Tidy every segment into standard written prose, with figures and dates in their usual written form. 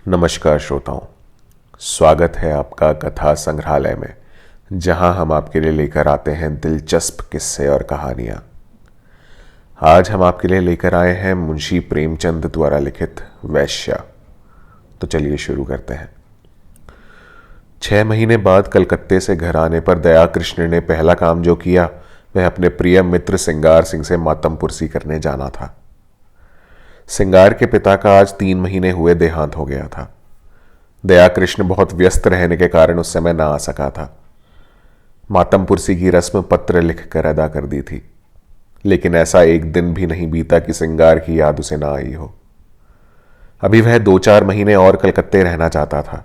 नमस्कार श्रोताओं, स्वागत है आपका कथा संग्रहालय में, जहां हम आपके लिए लेकर आते हैं दिलचस्प किस्से और कहानियां। आज हम आपके लिए लेकर आए हैं मुंशी प्रेमचंद द्वारा लिखित वैश्या। तो चलिए शुरू करते हैं। 6 महीने बाद कलकत्ते से घर आने पर दया कृष्ण ने पहला काम जो किया वह अपने प्रिय मित्र सिंगार सिंह से मातमपुरसी करने जाना था। सिंगार के पिता का आज 3 महीने हुए देहांत हो गया था। दया कृष्ण बहुत व्यस्त रहने के कारण उस समय ना आ सका था। मातमपुरसी की रस्म पत्र लिखकर अदा कर दी थी, लेकिन ऐसा एक दिन भी नहीं बीता कि सिंगार की याद उसे ना आई हो। अभी वह 2-4 महीने और कलकत्ते रहना चाहता था,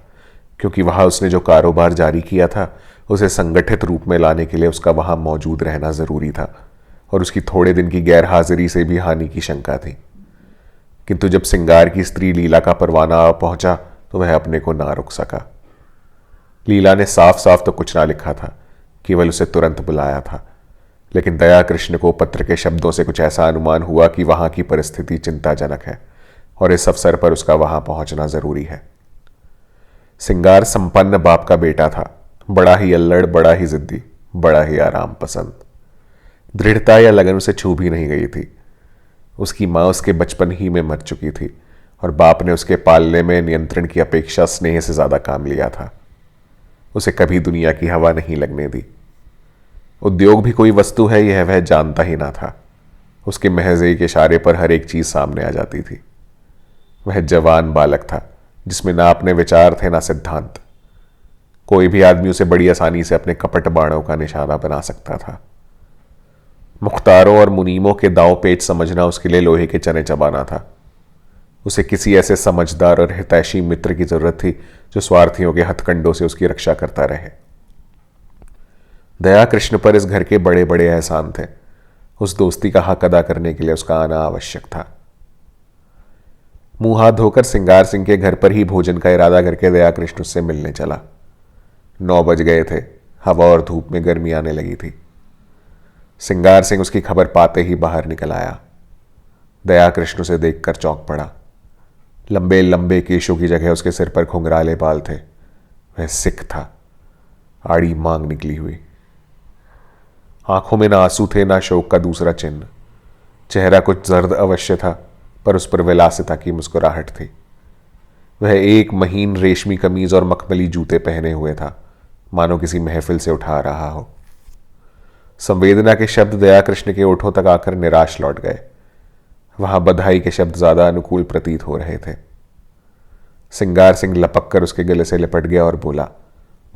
क्योंकि वहां उसने जो कारोबार जारी किया था उसे संगठित रूप में लाने के लिए उसका वहां मौजूद रहना जरूरी था, और उसकी थोड़े दिन की गैर हाजिरी से भी हानि की शंका थी। किंतु जब सिंगार की स्त्री लीला का परवाना आ पहुंचा तो वह अपने को ना रोक सका। लीला ने साफ साफ तो कुछ ना लिखा था, केवल उसे तुरंत बुलाया था, लेकिन दया कृष्ण को पत्र के शब्दों से कुछ ऐसा अनुमान हुआ कि वहां की परिस्थिति चिंताजनक है और इस अवसर पर उसका वहां पहुंचना जरूरी है। सिंगार संपन्न बाप का बेटा था, बड़ा ही अल्लड़, बड़ा ही जिद्दी, बड़ा ही आराम पसंद। दृढ़ता या लगन उसे छू भी नहीं गई थी। उसकी मां उसके बचपन ही में मर चुकी थी और बाप ने उसके पालने में नियंत्रण की अपेक्षा स्नेह से ज्यादा काम लिया था। उसे कभी दुनिया की हवा नहीं लगने दी। उद्योग भी कोई वस्तु है यह वह जानता ही ना था। उसके महज एक इशारे पर हर एक चीज सामने आ जाती थी। वह जवान बालक था जिसमें ना अपने विचार थे ना सिद्धांत। कोई भी आदमी उसे बड़ी आसानी से अपने कपट बाणों का निशाना बना सकता था। मुख्तारों और मुनीमों के दांव पेच समझना उसके लिए लोहे के चने चबाना था। उसे किसी ऐसे समझदार और हितैषी मित्र की जरूरत थी जो स्वार्थियों के हथकंडों से उसकी रक्षा करता रहे। दया कृष्ण पर इस घर के बड़े बड़े एहसान थे। उस दोस्ती का हक अदा करने के लिए उसका आना आवश्यक था। मुंह हाथ धोकर सिंगार सिंह के घर पर ही भोजन का इरादा करके दया कृष्ण उससे मिलने चला। 9 बज गए थे। हवा और धूप में गर्मी आने लगी थी। सिंगार सिंह उसकी खबर पाते ही बाहर निकल आया। दया कृष्ण उसे देखकर चौंक पड़ा। लंबे लंबे केशों की जगह उसके सिर पर घुंघराले बाल थे। वह सिख था, आड़ी मांग निकली हुई। आंखों में ना आंसू थे ना शोक का दूसरा चिन्ह। चेहरा कुछ जर्द अवश्य था, पर उस पर विलासिता की मुस्कुराहट थी। वह एक महीन रेशमी कमीज और मखमली जूते पहने हुए था, मानो किसी महफिल से उठा रहा हो। संवेदना के शब्द दया कृष्ण के ओठों तक आकर निराश लौट गए। वहां बधाई के शब्द ज्यादा अनुकूल प्रतीत हो रहे थे। सिंगार सिंह लपक कर उसके गले से लिपट गया और बोला,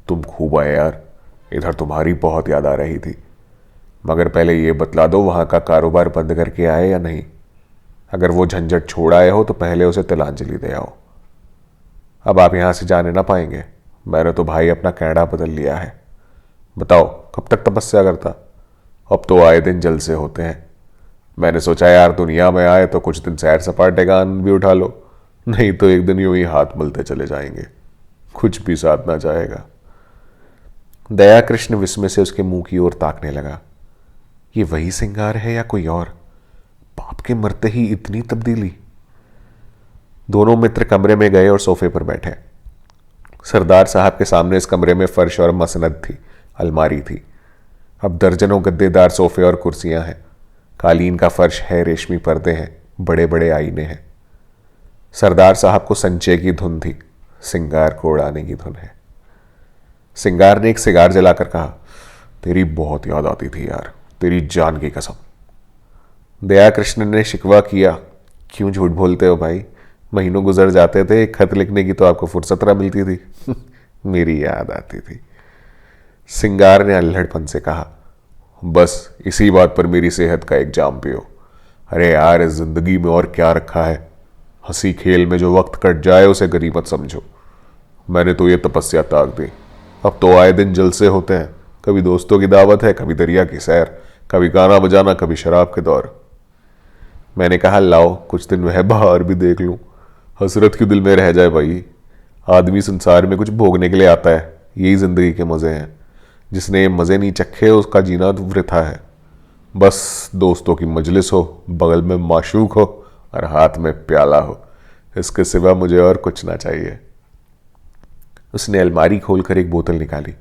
तुम खूब आए यार, इधर तुम्हारी बहुत याद आ रही थी। मगर पहले ये बतला दो वहां का कारोबार बंद करके आए या नहीं। अगर वो झंझट छोड़ आए हो तो पहले उसे तिलांजलि दे आओ। अब आप यहां से जाने ना पाएंगे। मैंने तो भाई अपना कैंडा बदल लिया है। बताओ कब तक तपस्या करता। अब तो आए दिन जलसे होते हैं। मैंने सोचा यार दुनिया में आए तो कुछ दिन सैर सपाटे का आनंद भी उठा लो, नहीं तो एक दिन यूं ही हाथ मलते चले जाएंगे, कुछ भी साथ ना जाएगा। दया कृष्ण विस्मय से उसके मुंह की ओर ताकने लगा। ये वही सिंगार है या कोई और? बाप के मरते ही इतनी तब्दीली। दोनों मित्र कमरे में गए और सोफे पर बैठे। सरदार साहब के सामने इस कमरे में फर्श और मसनद थी, अलमारी थी। अब दर्जनों गद्देदार सोफे और कुर्सियां हैं। कालीन का फर्श है, रेशमी पर्दे हैं, बड़े बड़े आईने हैं। सरदार साहब को संचय की धुन थी, सिंगार को उड़ाने की धुन है। सिंगार ने एक सिगार जलाकर कहा, तेरी बहुत याद आती थी यार, तेरी जान की कसम। दया कृष्ण ने शिकवा किया, क्यों झूठ बोलते हो भाई? महीनों गुजर जाते थे, एक खत लिखने की तो आपको फुर्सत ना मिलती थी। मेरी याद आती थी। सिंगार ने अल्हड़पन से कहा, बस इसी बात पर मेरी सेहत का एक जाम पियो। अरे यार इस जिंदगी में और क्या रखा है? हंसी खेल में जो वक्त कट जाए उसे गनीमत समझो। मैंने तो ये तपस्या त्याग दी। अब तो आए दिन जलसे होते हैं। कभी दोस्तों की दावत है, कभी दरिया की सैर, कभी गाना बजाना, कभी शराब के दौर। मैंने कहा लाओ कुछ दिन वह बाहर भी देख लूं, हसरत की दिल में रह जाए भाई। आदमी संसार में कुछ भोगने के लिए आता है, यही जिंदगी के मजे हैं। जिसने ये मजे नहीं चखे उसका जीना तो वृथा है। बस दोस्तों की मजलिस हो, बगल में माशूक हो और हाथ में प्याला हो, इसके सिवा मुझे और कुछ ना चाहिए। उसने अलमारी खोलकर एक बोतल निकाली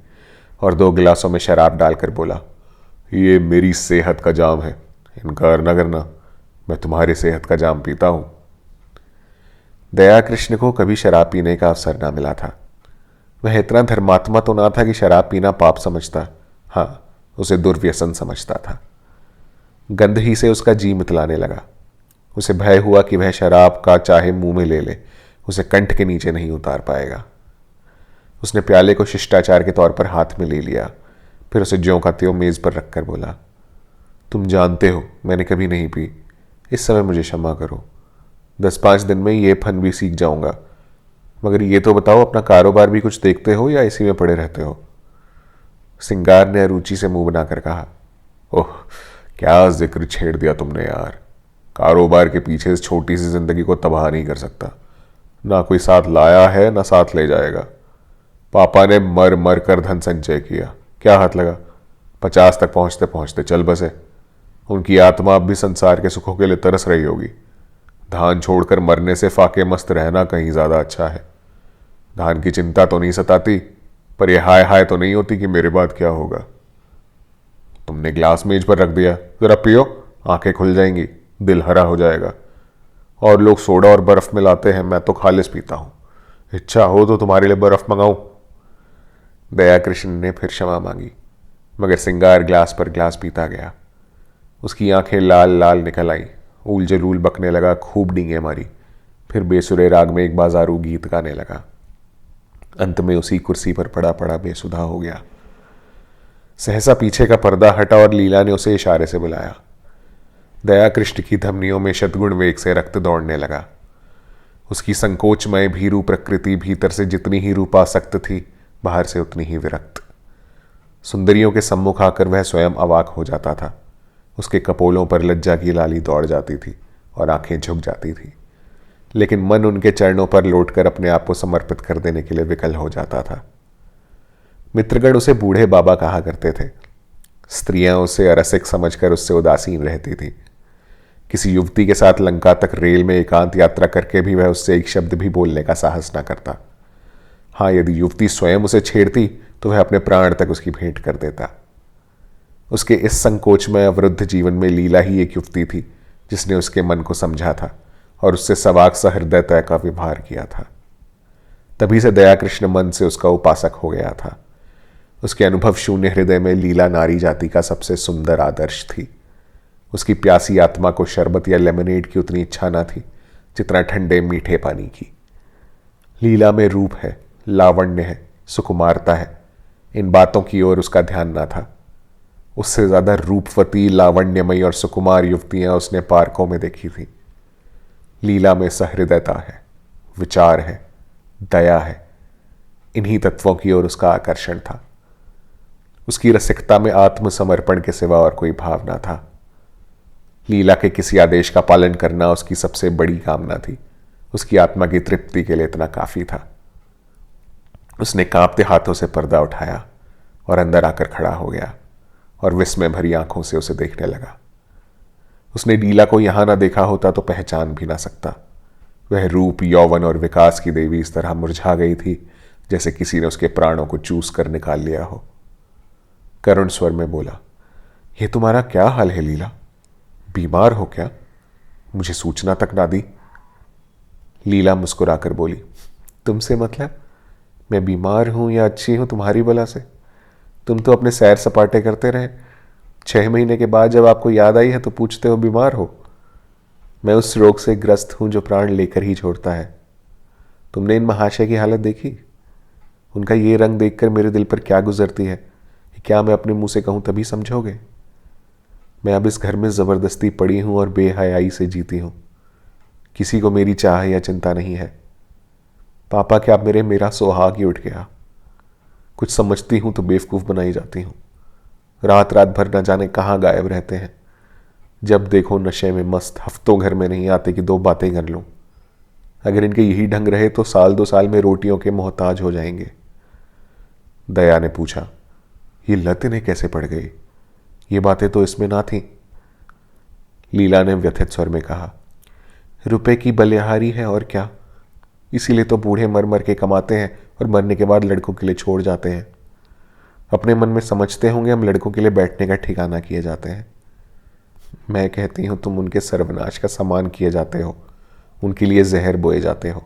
और 2 गिलासों में शराब डालकर बोला, ये मेरी सेहत का जाम है, इनकार न करना, मैं तुम्हारी सेहत का जाम पीता हूं। दया कृष्ण को कभी शराब पीने का अवसर ना मिला था। वह इतना धर्मात्मा तो ना था कि शराब पीना पाप समझता, हाँ, उसे दुर्व्यसन समझता था। गंध ही से उसका जी मितलाने लगा। उसे भय हुआ कि वह शराब का चाहे मुंह में ले उसे कंठ के नीचे नहीं उतार पाएगा। उसने प्याले को शिष्टाचार के तौर पर हाथ में ले लिया, फिर उसे ज्यों का त्यों मेज पर रखकर बोला, तुम जानते हो मैंने कभी नहीं पी, इस समय मुझे क्षमा करो। 10-5 दिन में ये फन भी सीख जाऊंगा। मगर ये तो बताओ, अपना कारोबार भी कुछ देखते हो या इसी में पड़े रहते हो? सिंगार ने अरुचि से मुंह बनाकर कहा, ओह, क्या जिक्र छेड़ दिया तुमने यार। कारोबार के पीछे इस छोटी सी जिंदगी को तबाह नहीं कर सकता। ना कोई साथ लाया है ना साथ ले जाएगा। पापा ने मर मर कर धन संचय किया, क्या हाथ लगा। 50 तक पहुंचते पहुंचते चल बसे। उनकी आत्मा अब भी संसार के सुखों के लिए तरस रही होगी। धान छोड़कर मरने से फाके मस्त रहना कहीं ज्यादा अच्छा है। धान की चिंता तो नहीं सताती, पर यह हाय हाय तो नहीं होती कि मेरे बाद क्या होगा। तुमने ग्लास मेज पर रख दिया, जरा पियो, आंखें खुल जाएंगी, दिल हरा हो जाएगा। और लोग सोडा और बर्फ मिलाते हैं, मैं तो खालिस पीता हूं। इच्छा हो तो तुम्हारे लिए बर्फ मंगाऊं। दया कृष्ण ने फिर क्षमा मांगी, मगर सिंगार ग्लास पर ग्लास पीता गया। उसकी आंखें लाल लाल निकल आई, ऊल जलूल बकने लगा, खूब डींगे मारी, फिर बेसुरे राग में एक बाजारू गीत गाने लगा। अंत में उसी कुर्सी पर पड़ा पड़ा बेसुधा हो गया। सहसा पीछे का पर्दा हटा और लीला ने उसे इशारे से बुलाया। दया कृष्ण की धमनियों में शतगुण वेग से रक्त दौड़ने लगा। उसकी संकोचमय भीरू प्रकृति भीतर से जितनी ही रूपासक्त थी, बाहर से उतनी ही विरक्त। सुंदरियों के सम्मुख आकर वह स्वयं अवाक हो जाता था। उसके कपोलों पर लज्जा की लाली दौड़ जाती थी और आंखें झुक जाती थी, लेकिन मन उनके चरणों पर लौटकर अपने आप को समर्पित कर देने के लिए विकल हो जाता था। मित्रगण उसे बूढ़े बाबा कहा करते थे। स्त्रियां उसे अरसिक समझकर उससे उदासीन रहती थी। किसी युवती के साथ लंका तक रेल में एकांत यात्रा करके भी वह उससे एक शब्द भी बोलने का साहस न करता। हाँ, यदि युवती स्वयं उसे छेड़ती तो वह अपने प्राण तक उसकी भेंट कर देता। उसके इस संकोचमय अवरुद्ध जीवन में लीला ही एक युवती थी जिसने उसके मन को समझा था और उससे सवाक सा हृदयता का व्यवहार किया था। तभी से दया कृष्ण मन से उसका उपासक हो गया था। उसके अनुभव शून्य हृदय में लीला नारी जाति का सबसे सुंदर आदर्श थी। उसकी प्यासी आत्मा को शरबत या लेमनेड की उतनी इच्छा न थी जितना ठंडे मीठे पानी की। लीला में रूप है, लावण्य है, सुकुमारता है, इन बातों की ओर उसका ध्यान न था। उससे ज्यादा रूपवती, लावण्यमयी और सुकुमार युवतियां उसने पार्कों में देखी थी। लीला में सहृदयता है, विचार है, दया है, इन्हीं तत्वों की ओर उसका आकर्षण था। उसकी रसिकता में आत्मसमर्पण के सिवा और कोई भाव न था। लीला के किसी आदेश का पालन करना उसकी सबसे बड़ी कामना थी। उसकी आत्मा की तृप्ति के लिए इतना काफी था। उसने कांपते हाथों से पर्दा उठाया और अंदर आकर खड़ा हो गया और विस्मय भरी आंखों से उसे देखने लगा। उसने लीला को यहां ना देखा होता तो पहचान भी ना सकता। वह रूप, यौवन और विकास की देवी इस तरह मुरझा गई थी जैसे किसी ने उसके प्राणों को चूस कर निकाल लिया हो। करुण स्वर में बोला, यह तुम्हारा क्या हाल है लीला? बीमार हो क्या? मुझे सूचना तक ना दी। लीला मुस्कुराकर बोली, तुमसे मतलब? मैं बीमार हूं या अच्छी हूं तुम्हारी बला से? तुम तो अपने सैर सपाटे करते रहे। 6 महीने के बाद जब आपको याद आई है तो पूछते हो बीमार हो। मैं उस रोग से ग्रस्त हूं जो प्राण लेकर ही छोड़ता है। तुमने इन महाशय की हालत देखी? उनका ये रंग देखकर मेरे दिल पर क्या गुजरती है, क्या मैं अपने मुंह से कहूं तभी समझोगे? मैं अब इस घर में जबरदस्ती पड़ी हूं और बेहयाई से जीती हूं। किसी को मेरी चाह या चिंता नहीं है। पापा क्या मेरा सुहाग ही उठ गया। कुछ समझती हूं तो बेवकूफ बनाई जाती हूं। रात रात भर न जाने कहां गायब रहते हैं। जब देखो नशे में मस्त, हफ्तों घर में नहीं आते कि 2 बातें कर लूं। अगर इनके यही ढंग रहे तो 1-2 साल में रोटियों के मोहताज हो जाएंगे। दया ने पूछा, ये लत इन्हें कैसे पड़ गई? ये बातें तो इसमें ना थी। लीला ने व्यथित स्वर में कहा, रुपए की बलिहारी है और क्या। इसीलिए तो बूढ़े मर मर के कमाते हैं और मरने के बाद लड़कों के लिए छोड़ जाते हैं। अपने मन में समझते होंगे हम लड़कों के लिए बैठने का ठिकाना किए जाते हैं। मैं कहती हूं तुम उनके सर्वनाश का सामान किए जाते हो, उनके लिए जहर बोए जाते हो।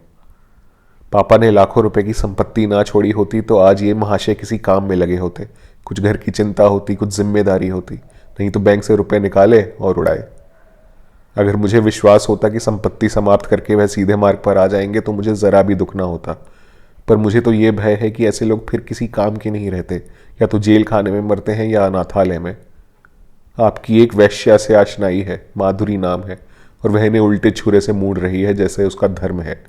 पापा ने लाखों रुपए की संपत्ति ना छोड़ी होती तो आज ये महाशय किसी काम में लगे होते, कुछ घर की चिंता होती, कुछ जिम्मेदारी होती, नहीं तो बैंक से रुपए निकाले और उड़ाए। अगर मुझे विश्वास होता कि संपत्ति समाप्त करके वह सीधे मार्ग पर आ जाएंगे तो मुझे जरा भी दुख ना होता, पर मुझे तो ये भय है कि ऐसे लोग फिर किसी काम के नहीं रहते, या तो जेल खाने में मरते हैं या अनाथालय में। आपकी एक वैश्या से आशनाई है, माधुरी नाम है, और वह इन्हें उल्टे छुरे से मूड़ रही है जैसे उसका धर्म है।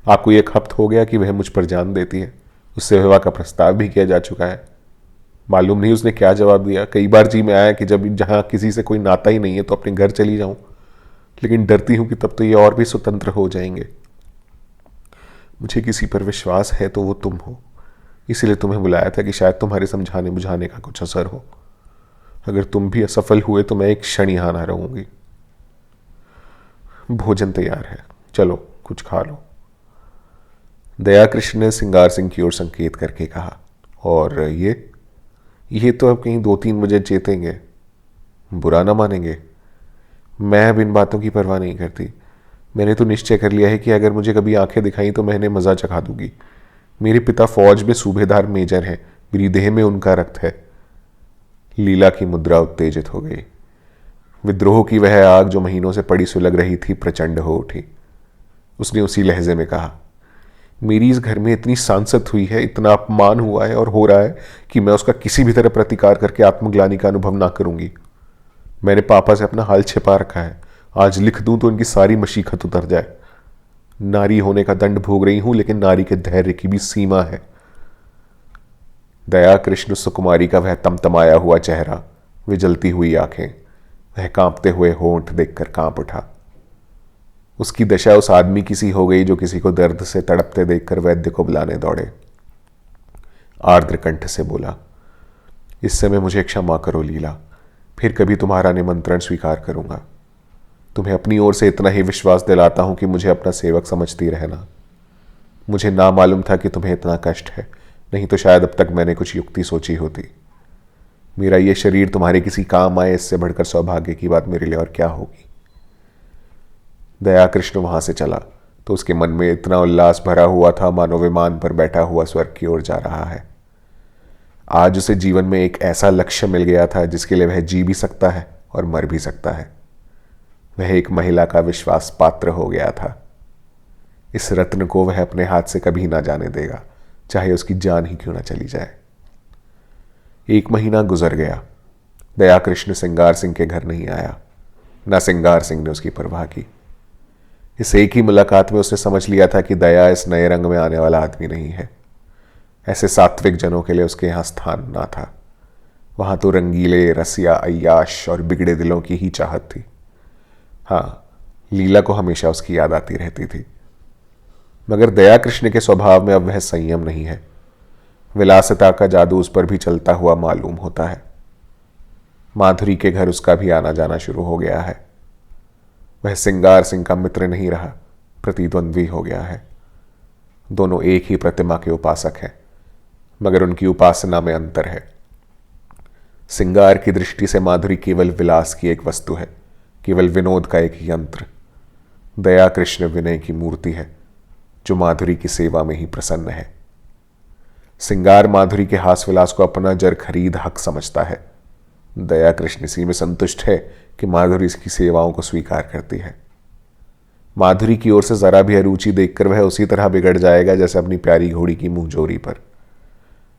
आपको ये खपत हो गया कि वह मुझ पर जान देती है, उससे विवाह का प्रस्ताव भी किया जा चुका है। मालूम नहीं उसने क्या जवाब दिया। कई बार जी में आया कि जब जहां किसी से कोई नाता ही नहीं है तो अपने घर चली जाऊं, लेकिन डरती हूं कि तब तो ये और भी स्वतंत्र हो जाएंगे। मुझे किसी पर विश्वास है तो वो तुम हो, इसीलिए तुम्हें बुलाया था कि शायद तुम्हारे समझाने बुझाने का कुछ असर हो। अगर तुम भी असफल हुए तो मैं एक क्षण यहां ना रहूंगी। भोजन तैयार है, चलो कुछ खा लो। दया कृष्ण ने सिंगार सिंह की ओर संकेत करके कहा। और ये तो अब कहीं 2-3 बजे चेतेंगे, बुरा ना मानेंगे। मैं अब इन बातों की परवाह नहीं करती। मैंने तो निश्चय कर लिया है कि अगर मुझे कभी आंखें दिखाई तो मैं इन्हें मजा चखा दूंगी। मेरे पिता फौज में सूबेदार मेजर हैं, मेरी देह में उनका रक्त है। लीला की मुद्रा उत्तेजित हो गई। विद्रोह की वह आग जो महीनों से पड़ी सुलग रही थी प्रचंड हो उठी। उसने उसी लहजे में कहा, मेरी इस घर में इतनी सांसत हुई है, इतना अपमान हुआ है और हो रहा है कि मैं उसका किसी भी तरह प्रतिकार करके आत्मग्लानि का अनुभव ना करूंगी। मैंने पापा से अपना हाल छिपा रखा है, आज लिख दूं तो इनकी सारी मशीखत उतर जाए। नारी होने का दंड भोग रही हूं, लेकिन नारी के धैर्य की भी सीमा है। दया कृष्ण सुकुमारी का वह तमतमाया हुआ चेहरा, वे जलती हुई आंखें, वह कांपते हुए होंठ देखकर कांप उठा। उसकी दशा उस आदमी की सी हो गई जो किसी को दर्द से तड़पते देखकर वैद्य को बुलाने दौड़े। आर्द्र कंठ से बोला, इस समय मुझे क्षमा करो लीला, फिर कभी तुम्हारा निमंत्रण स्वीकार करूंगा। तुम्हें अपनी ओर से इतना ही विश्वास दिलाता हूं कि मुझे अपना सेवक समझती रहना। मुझे ना मालूम था कि तुम्हें इतना कष्ट है, नहीं तो शायद अब तक मैंने कुछ युक्ति सोची होती। मेरा यह शरीर तुम्हारे किसी काम आए, इससे बढ़कर सौभाग्य की बात मेरे लिए और क्या होगी। दया कृष्ण वहां से चला तो उसके मन में इतना उल्लास भरा हुआ था मानो विमान पर बैठा हुआ स्वर्ग की ओर जा रहा है। आज उसे जीवन में एक ऐसा लक्ष्य मिल गया था जिसके लिए वह जी भी सकता है और मर भी सकता है। वह एक महिला का विश्वास पात्र हो गया था। इस रत्न को वह अपने हाथ से कभी ना जाने देगा, चाहे उसकी जान ही क्यों ना चली जाए। 1 महीना गुजर गया। दया कृष्ण सिंगार सिंह के घर नहीं आया, न सिंगार सिंह ने उसकी परवाह की। इस एक ही मुलाकात में उसने समझ लिया था कि दया इस नए रंग में आने वाला आदमी नहीं है। ऐसे सात्विक जनों के लिए उसके यहां स्थान ना था। वहां तो रंगीले, रसिया, अय्याश और बिगड़े दिलों की ही चाहत थी। हाँ, लीला को हमेशा उसकी याद आती रहती थी, मगर दया कृष्ण के स्वभाव में अब वह संयम नहीं है। विलासिता का जादू उस पर भी चलता हुआ मालूम होता है। माधुरी के घर उसका भी आना जाना शुरू हो गया है। वह सिंगार सिंह का मित्र नहीं रहा, प्रतिद्वंद्वी हो गया है। दोनों एक ही प्रतिमा के उपासक हैं, मगर उनकी उपासना में अंतर है। सिंगार की दृष्टि से माधुरी केवल विलास की एक वस्तु है, केवल विनोद का एक यंत्र। दया कृष्ण विनय की मूर्ति है जो माधुरी की सेवा में ही प्रसन्न है। सिंगार माधुरी के हास विलास को अपना जर खरीद हक समझता है। दया कृष्ण इसी में संतुष्ट है कि माधुरी इसकी सेवाओं को स्वीकार करती है। माधुरी की ओर से जरा भी अरुचि देखकर वह उसी तरह बिगड़ जाएगा जैसे अपनी प्यारी घोड़ी की मुंहजोरी पर।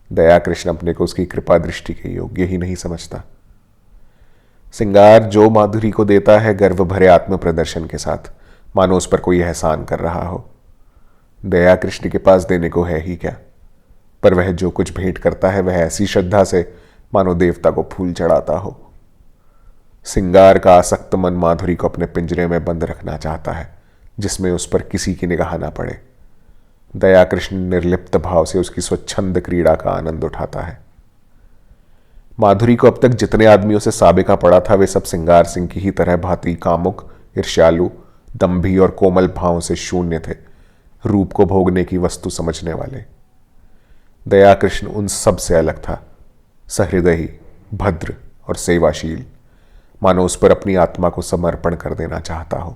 दया कृष्ण अपने को उसकी कृपा दृष्टि के योग्य ही नहीं समझता। सिंगार जो माधुरी को देता है गर्व भरे आत्म प्रदर्शन के साथ, मानो उस पर कोई एहसान कर रहा हो। दया कृष्ण के पास देने को है ही क्या, पर वह जो कुछ भेंट करता है वह ऐसी श्रद्धा से मानो देवता को फूल चढ़ाता हो। सिंगार का आसक्त मन माधुरी को अपने पिंजरे में बंद रखना चाहता है, जिसमें उस पर किसी की निगाह ना पड़े। दया कृष्ण निर्लिप्त भाव से उसकी स्वच्छंद क्रीड़ा का आनंद उठाता है। माधुरी को अब तक जितने आदमियों से साबिका पड़ा था वे सब सिंगार सिंह की ही तरह भांति कामुक, ईर्ष्यालु, दंभी और कोमल भावों से शून्य थे। रूप को भोगने की वस्तु समझने वाले। दया कृष्ण उन सब से अलग था, सहृदयी, भद्र और सेवाशील, मानो उस पर अपनी आत्मा को समर्पण कर देना चाहता हो।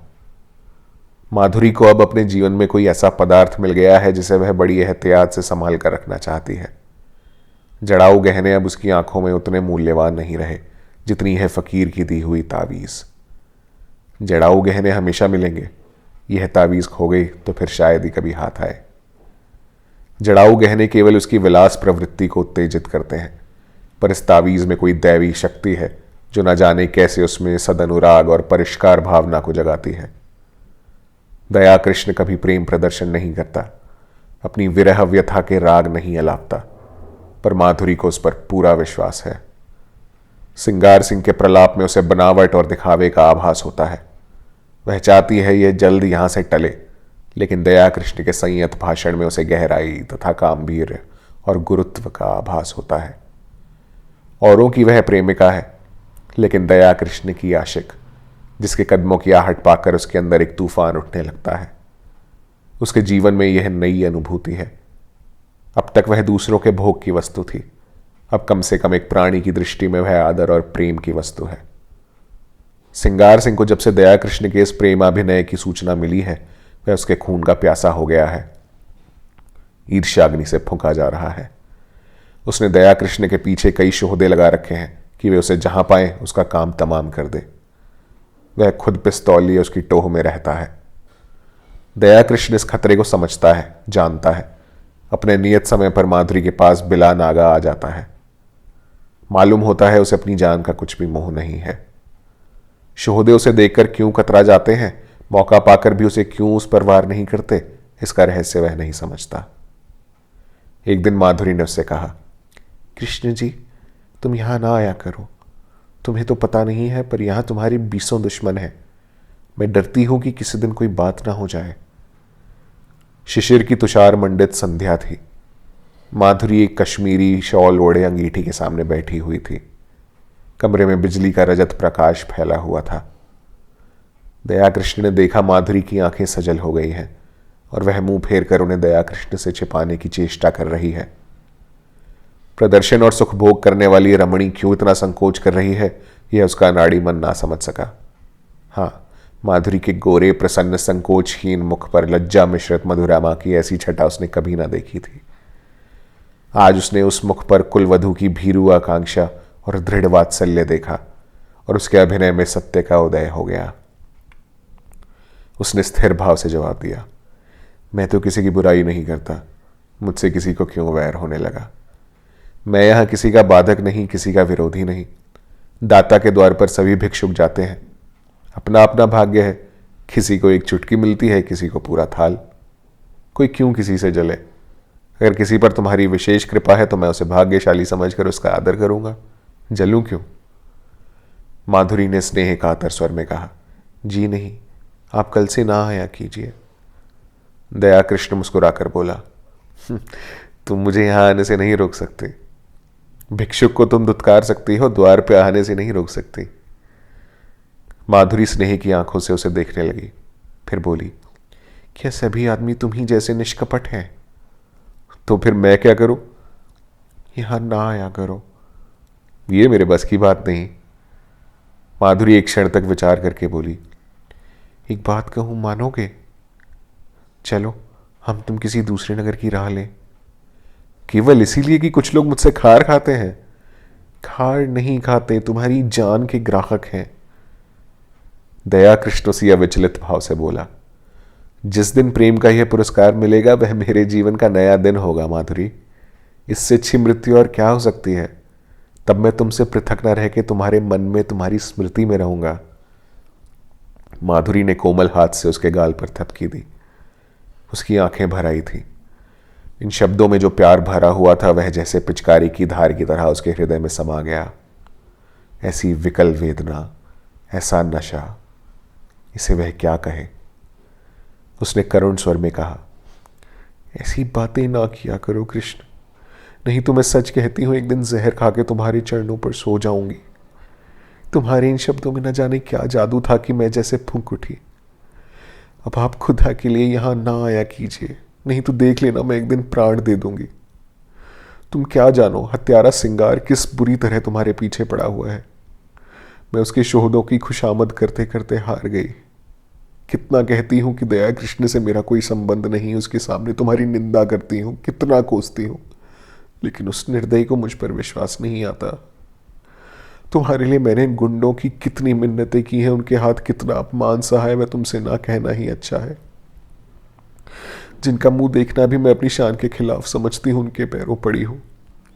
माधुरी को अब अपने जीवन में कोई ऐसा पदार्थ मिल गया है जिसे वह बड़ी एहतियात से संभाल कर रखना चाहती है। जड़ाऊ गहने अब उसकी आंखों में उतने मूल्यवान नहीं रहे जितनी है फकीर की दी हुई तावीज। जड़ाऊ गहने हमेशा मिलेंगे, यह तावीज खो गई तो फिर शायद ही कभी हाथ आए। जड़ाऊ गहने केवल उसकी विलास प्रवृत्ति को उत्तेजित करते हैं, पर इस तावीज में कोई दैवी शक्ति है जो न जाने कैसे उसमें सदनुराग और परिष्कार भावना को जगाती है। दया कृष्ण कभी प्रेम प्रदर्शन नहीं करता, अपनी विरह व्यथा के राग नहीं अलापता, पर माधुरी को उस पर पूरा विश्वास है। सिंगार सिंह के प्रलाप में उसे बनावट और दिखावे का आभास होता है। वह चाहती है यह जल्द यहां से टले, लेकिन दया कृष्ण के संयत भाषण में उसे गहराई तथा गांभीर्य और गुरुत्व का आभास होता है। औरों की वह प्रेमिका है, लेकिन दया कृष्ण की आशिक, जिसके कदमों की आहट पाकर उसके अंदर एक तूफान उठने लगता है। उसके जीवन में यह नई अनुभूति है। अब तक वह दूसरों के भोग की वस्तु थी, अब कम से कम एक प्राणी की दृष्टि में वह आदर और प्रेम की वस्तु है। सिंगार सिंह को जब से दया कृष्ण के इस प्रेमाभिनय की सूचना मिली है, वह उसके खून का प्यासा हो गया है। ईर्ष्याग्नि से फूंका जा रहा है। उसने दया कृष्ण के पीछे कई शोहदे लगा रखे हैं कि वे उसे जहां पाए उसका काम तमाम कर दे। वह खुद पिस्तौल लिए उसकी टोह में रहता है। दया कृष्ण इस खतरे को समझता है, जानता है। अपने नियत समय पर माधुरी के पास बिला नागा आ जाता है। मालूम होता है उसे अपनी जान का कुछ भी मोह नहीं है। शोहदे उसे देखकर क्यों कतरा जाते हैं, मौका पाकर भी उसे क्यों उस पर वार नहीं करते, इसका रहस्य वह नहीं समझता। एक दिन माधुरी ने उससे कहा, कृष्ण जी, तुम यहां ना आया करो। तुम्हें तो पता नहीं है, पर यहां तुम्हारी 20 दुश्मन है। मैं डरती हूं कि किसी दिन कोई बात ना हो जाए। शिशिर की तुषार मंडित संध्या थी। माधुरी एक कश्मीरी शॉल ओढ़े अंगीठी के सामने बैठी हुई थी। कमरे में बिजली का रजत प्रकाश फैला हुआ था। दया कृष्ण ने देखा माधुरी की आंखें सजल हो गई हैं और वह मुंह फेर कर उन्हें दया कृष्ण से छिपाने की चेष्टा कर रही है। प्रदर्शन और सुख भोग करने वाली रमणी क्यों इतना संकोच कर रही है, यह उसका नाड़ी मन ना समझ सका। हाँ, माधुरी के गोरे प्रसन्न संकोचहीन मुख पर लज्जा मिश्रित मधुरमा की ऐसी छटा उसने कभी ना देखी थी। आज उसने उस मुख पर कुलवधू की भीरू आकांक्षा और दृढ़ वात्सल्य देखा और उसके अभिनय में सत्य का उदय हो गया। उसने स्थिर भाव से जवाब दिया, मैं तो किसी की बुराई नहीं करता, मुझसे किसी को क्यों वैर होने लगा। मैं यहां किसी का बाधक नहीं, किसी का विरोधी नहीं। दाता के द्वार पर सभी भिक्षुक जाते हैं, अपना अपना भाग्य है। किसी को एक चुटकी मिलती है, किसी को पूरा थाल। कोई क्यों किसी से जले। अगर किसी पर तुम्हारी विशेष कृपा है तो मैं उसे भाग्यशाली समझकर उसका आदर करूंगा, जलूं क्यों। माधुरी ने स्नेह कातर स्वर में कहा, जी नहीं, आप कल से ना आया कीजिए। दया कृष्ण मुस्कुराकर बोला, तुम मुझे यहां आने से नहीं रोक सकते। भिक्षुक को तुम दुत्कार सकती हो, द्वार पे आने से नहीं रोक सकती। माधुरी स्नेह की आंखों से उसे देखने लगी, फिर बोली, क्या सभी आदमी तुम ही जैसे निष्कपट हैं? तो फिर मैं क्या करूं? यहां ना आया करो। ये मेरे बस की बात नहीं। माधुरी एक क्षण तक विचार करके बोली, एक बात कहूं, मानोगे? चलो हम तुम किसी दूसरे नगर की राह लें। केवल इसीलिए कि कुछ लोग मुझसे खार खाते हैं? खार नहीं खाते, तुम्हारी जान के ग्राहक हैं। दया कृष्ण सी अविचलित भाव से बोला, जिस दिन प्रेम का यह पुरस्कार मिलेगा वह मेरे जीवन का नया दिन होगा माधुरी। इससे अच्छी मृत्यु और क्या हो सकती है। तब मैं तुमसे पृथक न रह के तुम्हारे मन में, तुम्हारी स्मृति में रहूंगा। माधुरी ने कोमल हाथ से उसके गाल पर थपकी दी। उसकी आंखें भर आई थी। इन शब्दों में जो प्यार भरा हुआ था वह जैसे पिचकारी की धार की तरह उसके हृदय में समा गया। ऐसी विकल वेदना, ऐसा नशा, इसे वह क्या कहे। उसने करुण स्वर में कहा, ऐसी बातें ना किया करो कृष्ण, नहीं तो मैं सच कहती हूं एक दिन जहर खा के तुम्हारे चरणों पर सो जाऊंगी। तुम्हारे इन शब्दों में न जाने क्या जादू था कि मैं जैसे फूंक उठी। अब आप खुदा के लिए यहां ना आया कीजिए, नहीं तो देख लेना मैं एक दिन प्राण दे दूंगी। तुम क्या जानो हत्यारा सिंगार किस बुरी तरह तुम्हारे पीछे पड़ा हुआ है। मैं उसके शोहदों की खुशामद करते करते हार गई। कितना कहती हूं कि दया कृष्ण से मेरा कोई संबंध नहीं, उसके सामने तुम्हारी निंदा करती हूं, कितना कोसती हूं, लेकिन उस निर्दयी को मुझ पर विश्वास नहीं आता। तुम्हारे लिए मैंने इन गुंडों की कितनी मिन्नतें की हैं, उनके हाथ कितना अपमान सहा है, मैं तुमसे ना कहना ही अच्छा है। जिनका मुंह देखना भी मैं अपनी शान के खिलाफ समझती हूं, उनके पैरों पड़ी हूं,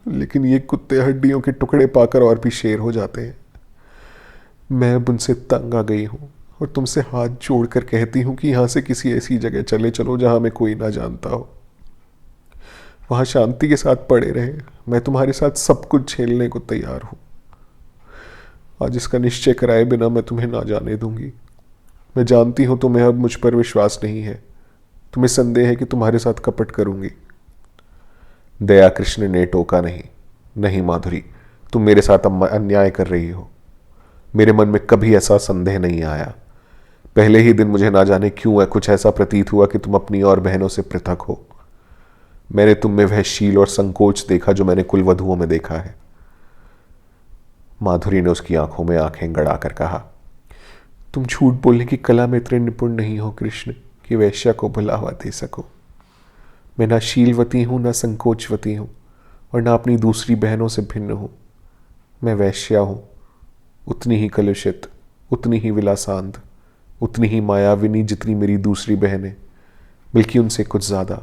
लेकिन ये कुत्ते हड्डियों के टुकड़े पाकर और भी शेर हो जाते हैं। मैं अब उनसे तंग आ गई हूं और तुमसे हाथ जोड़कर कहती हूं कि यहां से किसी ऐसी जगह चले चलो जहां मैं कोई ना जानता हो, वहां शांति के साथ पड़े रहे। मैं तुम्हारे साथ सब कुछ झेलने को तैयार हूं। आज इसका निश्चय कराए बिना मैं तुम्हें ना जाने दूंगी। मैं जानती हूं तुम्हें अब मुझ पर विश्वास नहीं है, तुम्हें संदेह है कि तुम्हारे साथ कपट करूंगी। दया कृष्ण ने टोका, नहीं नहीं माधुरी, तुम मेरे साथ अन्याय कर रही हो। मेरे मन में कभी ऐसा संदेह नहीं आया। पहले ही दिन मुझे ना जाने क्यों है कुछ ऐसा प्रतीत हुआ कि तुम अपनी और बहनों से पृथक हो। मैंने तुम में वह शील और संकोच देखा जो मैंने कुलवधुओं में देखा है। माधुरी ने उसकी आंखों में आंखें गड़ाकर कहा, तुम झूठ बोलने की कला में इतने निपुण नहीं हो कृष्ण कि वैश्या को बुलावा दे सको। मैं ना शीलवती हूं, ना संकोचवती हूं, और ना अपनी दूसरी बहनों से भिन्न हूं। मैं वैश्या हूं, उतनी ही कलुषित, उतनी ही विलासांध, उतनी ही मायाविनी जितनी मेरी दूसरी बहनें, बल्कि उनसे कुछ ज्यादा।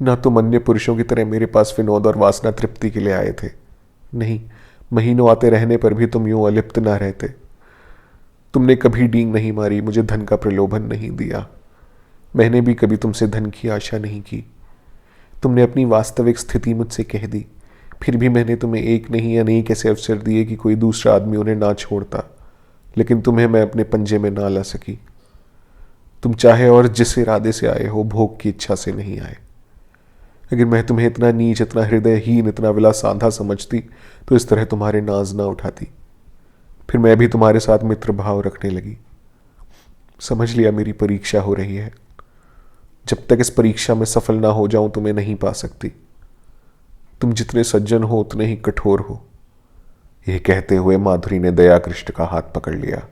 ना तुम अन्य पुरुषों की तरह मेरे पास विनोद और वासना तृप्ति के लिए आए थे। नहीं, महीनों आते रहने पर भी तुम यूं अलिप्त ना रहते। तुमने कभी डींग नहीं मारी, मुझे धन का प्रलोभन नहीं दिया। मैंने भी कभी तुमसे धन की आशा नहीं की। तुमने अपनी वास्तविक स्थिति मुझसे कह दी, फिर भी मैंने तुम्हें एक नहीं अनेक ऐसे अवसर दिए कि कोई दूसरा आदमी उन्हें ना छोड़ता, लेकिन तुम्हें मैं अपने पंजे में ना ला सकी। तुम चाहे और जिस इरादे से आए हो, भोग की इच्छा से नहीं आए। अगर मैं तुम्हें इतना नीच, इतना हृदयहीन, इतना विलासांधा समझती तो इस तरह तुम्हारे नाज ना उठाती। फिर मैं भी तुम्हारे साथ मित्र भाव रखने लगी। समझ लिया मेरी परीक्षा हो रही है। जब तक इस परीक्षा में सफल ना हो जाऊं तुम्हें नहीं पा सकती। तुम जितने सज्जन हो उतने ही कठोर हो। यह कहते हुए माधुरी ने दया कृष्ण का हाथ पकड़ लिया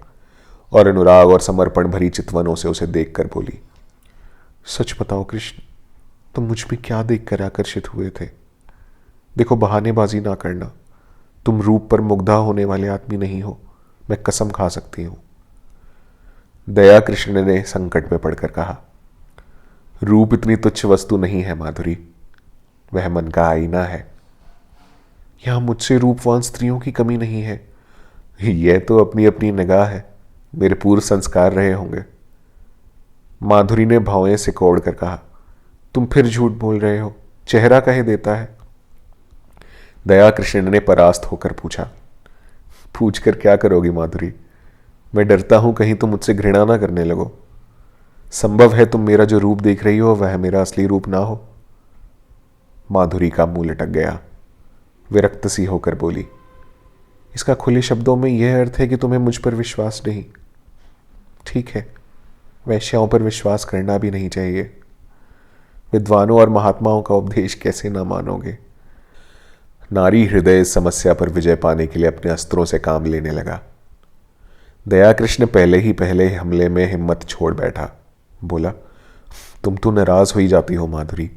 और अनुराग और समर्पण भरी चितवनों से उसे देखकर बोली, सच बताओ कृष्ण, तुम मुझ में क्या देखकर आकर्षित हुए थे? देखो, बहानेबाजी ना करना। तुम रूप पर मुग्धा होने वाले आदमी नहीं हो, मैं कसम खा सकती हूं। दया कृष्ण ने संकट में पड़कर कहा, रूप इतनी तुच्छ वस्तु नहीं है माधुरी, वह मन का आईना है। यहां मुझसे रूपवान स्त्रियों की कमी नहीं है। यह तो अपनी अपनी निगाह है, मेरे पूर्व संस्कार रहे होंगे। माधुरी ने भावें से कोड़ कर कहा, तुम फिर झूठ बोल रहे हो, चेहरा कहे देता है। दया कृष्ण ने परास्त होकर पूछा, पूछ कर क्या करोगी माधुरी? मैं डरता हूं कहीं तुम मुझसे घृणा ना करने लगो। संभव है तुम मेरा जो रूप देख रही हो वह मेरा असली रूप ना हो। माधुरी का मुंह लटक गया, विरक्त सी होकर बोली, इसका खुले शब्दों में यह अर्थ है कि तुम्हें मुझ पर विश्वास नहीं। ठीक है, वैश्याओं पर विश्वास करना भी नहीं चाहिए। विद्वानों और महात्माओं का उपदेश कैसे ना मानोगे? नारी हृदय इस समस्या पर विजय पाने के लिए अपने अस्त्रों से काम लेने लगा। दया कृष्ण पहले हमले में हिम्मत छोड़ बैठा। बोला, तुम तो नाराज हो ही जाती हो माधुरी।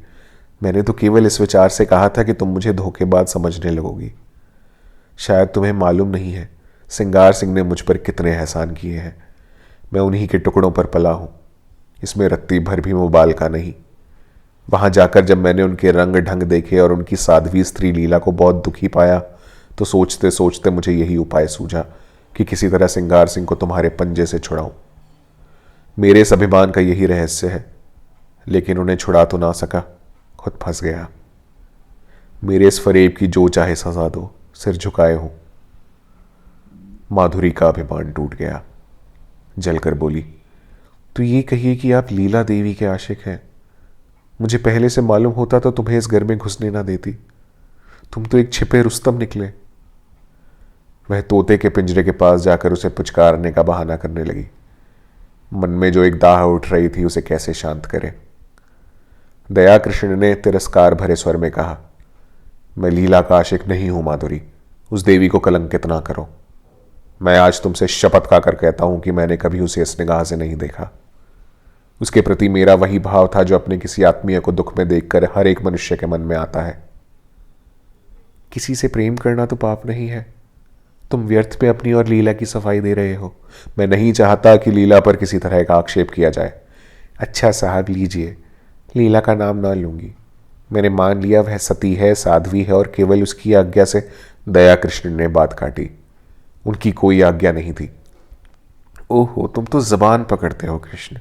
मैंने तो केवल इस विचार से कहा था कि तुम मुझे धोखेबाज समझने लगोगी। शायद तुम्हें मालूम नहीं है सिंगार सिंह ने मुझ पर कितने एहसान किए हैं। मैं उन्हीं के टुकड़ों पर पला हूं, इसमें रत्ती भर भी मुबाल का नहीं। वहां जाकर जब मैंने उनके रंग ढंग देखे और उनकी साध्वी स्त्री लीला को बहुत दुखी पाया तो सोचते सोचते मुझे यही उपाय सूझा कि किसी तरह सिंगार सिंह को तुम्हारे पंजे से छुड़ाऊं। मेरे इस अभिमान का यही रहस्य है, लेकिन उन्हें छुड़ा तो ना सका, खुद फंस गया। मेरे इस फरेब की जो चाहे सजा दो, सिर झुकाए हूं। माधुरी का अभिमान टूट गया, जलकर बोली, तो ये कहिए कि आप लीला देवी के आशिक हैं। मुझे पहले से मालूम होता तो तुम्हें इस घर में घुसने ना देती। तुम तो एक छिपे रुस्तम निकले। वह तोते के पिंजरे के पास जाकर उसे पुचकारने का बहाना करने लगी। मन में जो एक दाह उठ रही थी उसे कैसे शांत करे। दया कृष्ण ने तिरस्कार भरे स्वर में कहा, मैं लीला का आशिक नहीं हूं माधुरी, उस देवी को कलंकित ना करो। मैं आज तुमसे शपथ खाकर कहता हूं कि मैंने कभी उसे इस निगाह से नहीं देखा। उसके प्रति मेरा वही भाव था जो अपने किसी आत्मीय को दुख में देखकर हर एक मनुष्य के मन में आता है। किसी से प्रेम करना तो पाप नहीं है। तुम व्यर्थ पे अपनी और लीला की सफाई दे रहे हो। मैं नहीं चाहता कि लीला पर किसी तरह का आक्षेप किया जाए। अच्छा साहब, लीजिए, लीला का नाम ना लूंगी। मैंने मान लिया वह सती है, साध्वी है, और केवल उसकी आज्ञा से। दया कृष्ण ने बात काटी। उनकी कोई आज्ञा नहीं थी। ओहो, तुम तो जबान पकड़ते हो कृष्ण।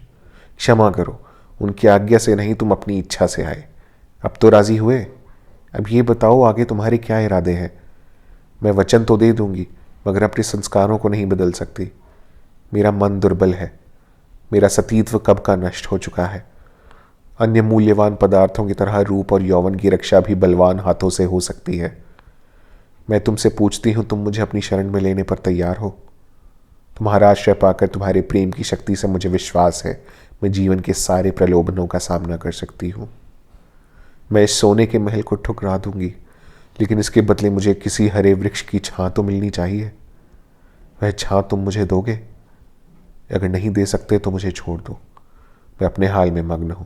क्षमा करो, उनकी आज्ञा से नहीं, तुम अपनी इच्छा से आए। अब तो राजी हुए। अब ये बताओ आगे तुम्हारे क्या इरादे हैं। मैं वचन तो दे दूंगी, मगर अपने संस्कारों को नहीं बदल सकती। मेरा मन दुर्बल है। मेरा सतीत्व कब का नष्ट हो चुका है। अन्य मूल्यवान पदार्थों की तरह रूप और यौवन की रक्षा भी बलवान हाथों से हो सकती है। मैं तुमसे पूछती हूं, तुम मुझे अपनी शरण में लेने पर तैयार हो? तुम्हारा आश्रय पाकर तुम्हारे प्रेम की शक्ति से मुझे विश्वास है मैं जीवन के सारे प्रलोभनों का सामना कर सकती हूं। मैं इस सोने के महल को ठुकरा दूंगी, लेकिन इसके बदले मुझे किसी हरे वृक्ष की छां तो मिलनी चाहिए। वह छां तुम मुझे दोगे? अगर नहीं दे सकते तो मुझे छोड़ दो। मैं अपने हाल में मग्न हूं।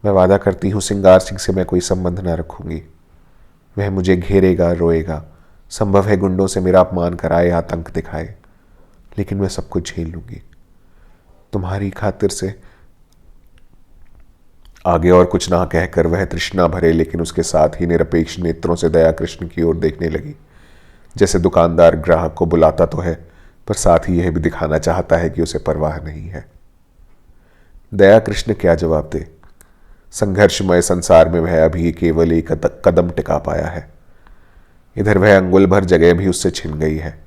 मैं वादा करती हूं सिंगार सिंह से मैं कोई संबंध न रखूंगी। वह मुझे घेरेगा, रोएगा, संभव है गुंडों से मेरा अपमान कराए, आतंक दिखाए, लेकिन मैं सब कुछ झेल लूंगी तुम्हारी खातिर से। आगे और कुछ ना कहकर वह तृष्णा भरे लेकिन उसके साथ ही निरपेक्ष नेत्रों से दया कृष्ण की ओर देखने लगी, जैसे दुकानदार ग्राहक को बुलाता तो है पर साथ ही यह भी दिखाना चाहता है कि उसे परवाह नहीं है। दया कृष्ण क्या जवाब दे। संघर्षमय संसार में वह अभी केवल एक कदम टिका पाया है। इधर वह अंगुल भर जगह भी उससे छिन गई है।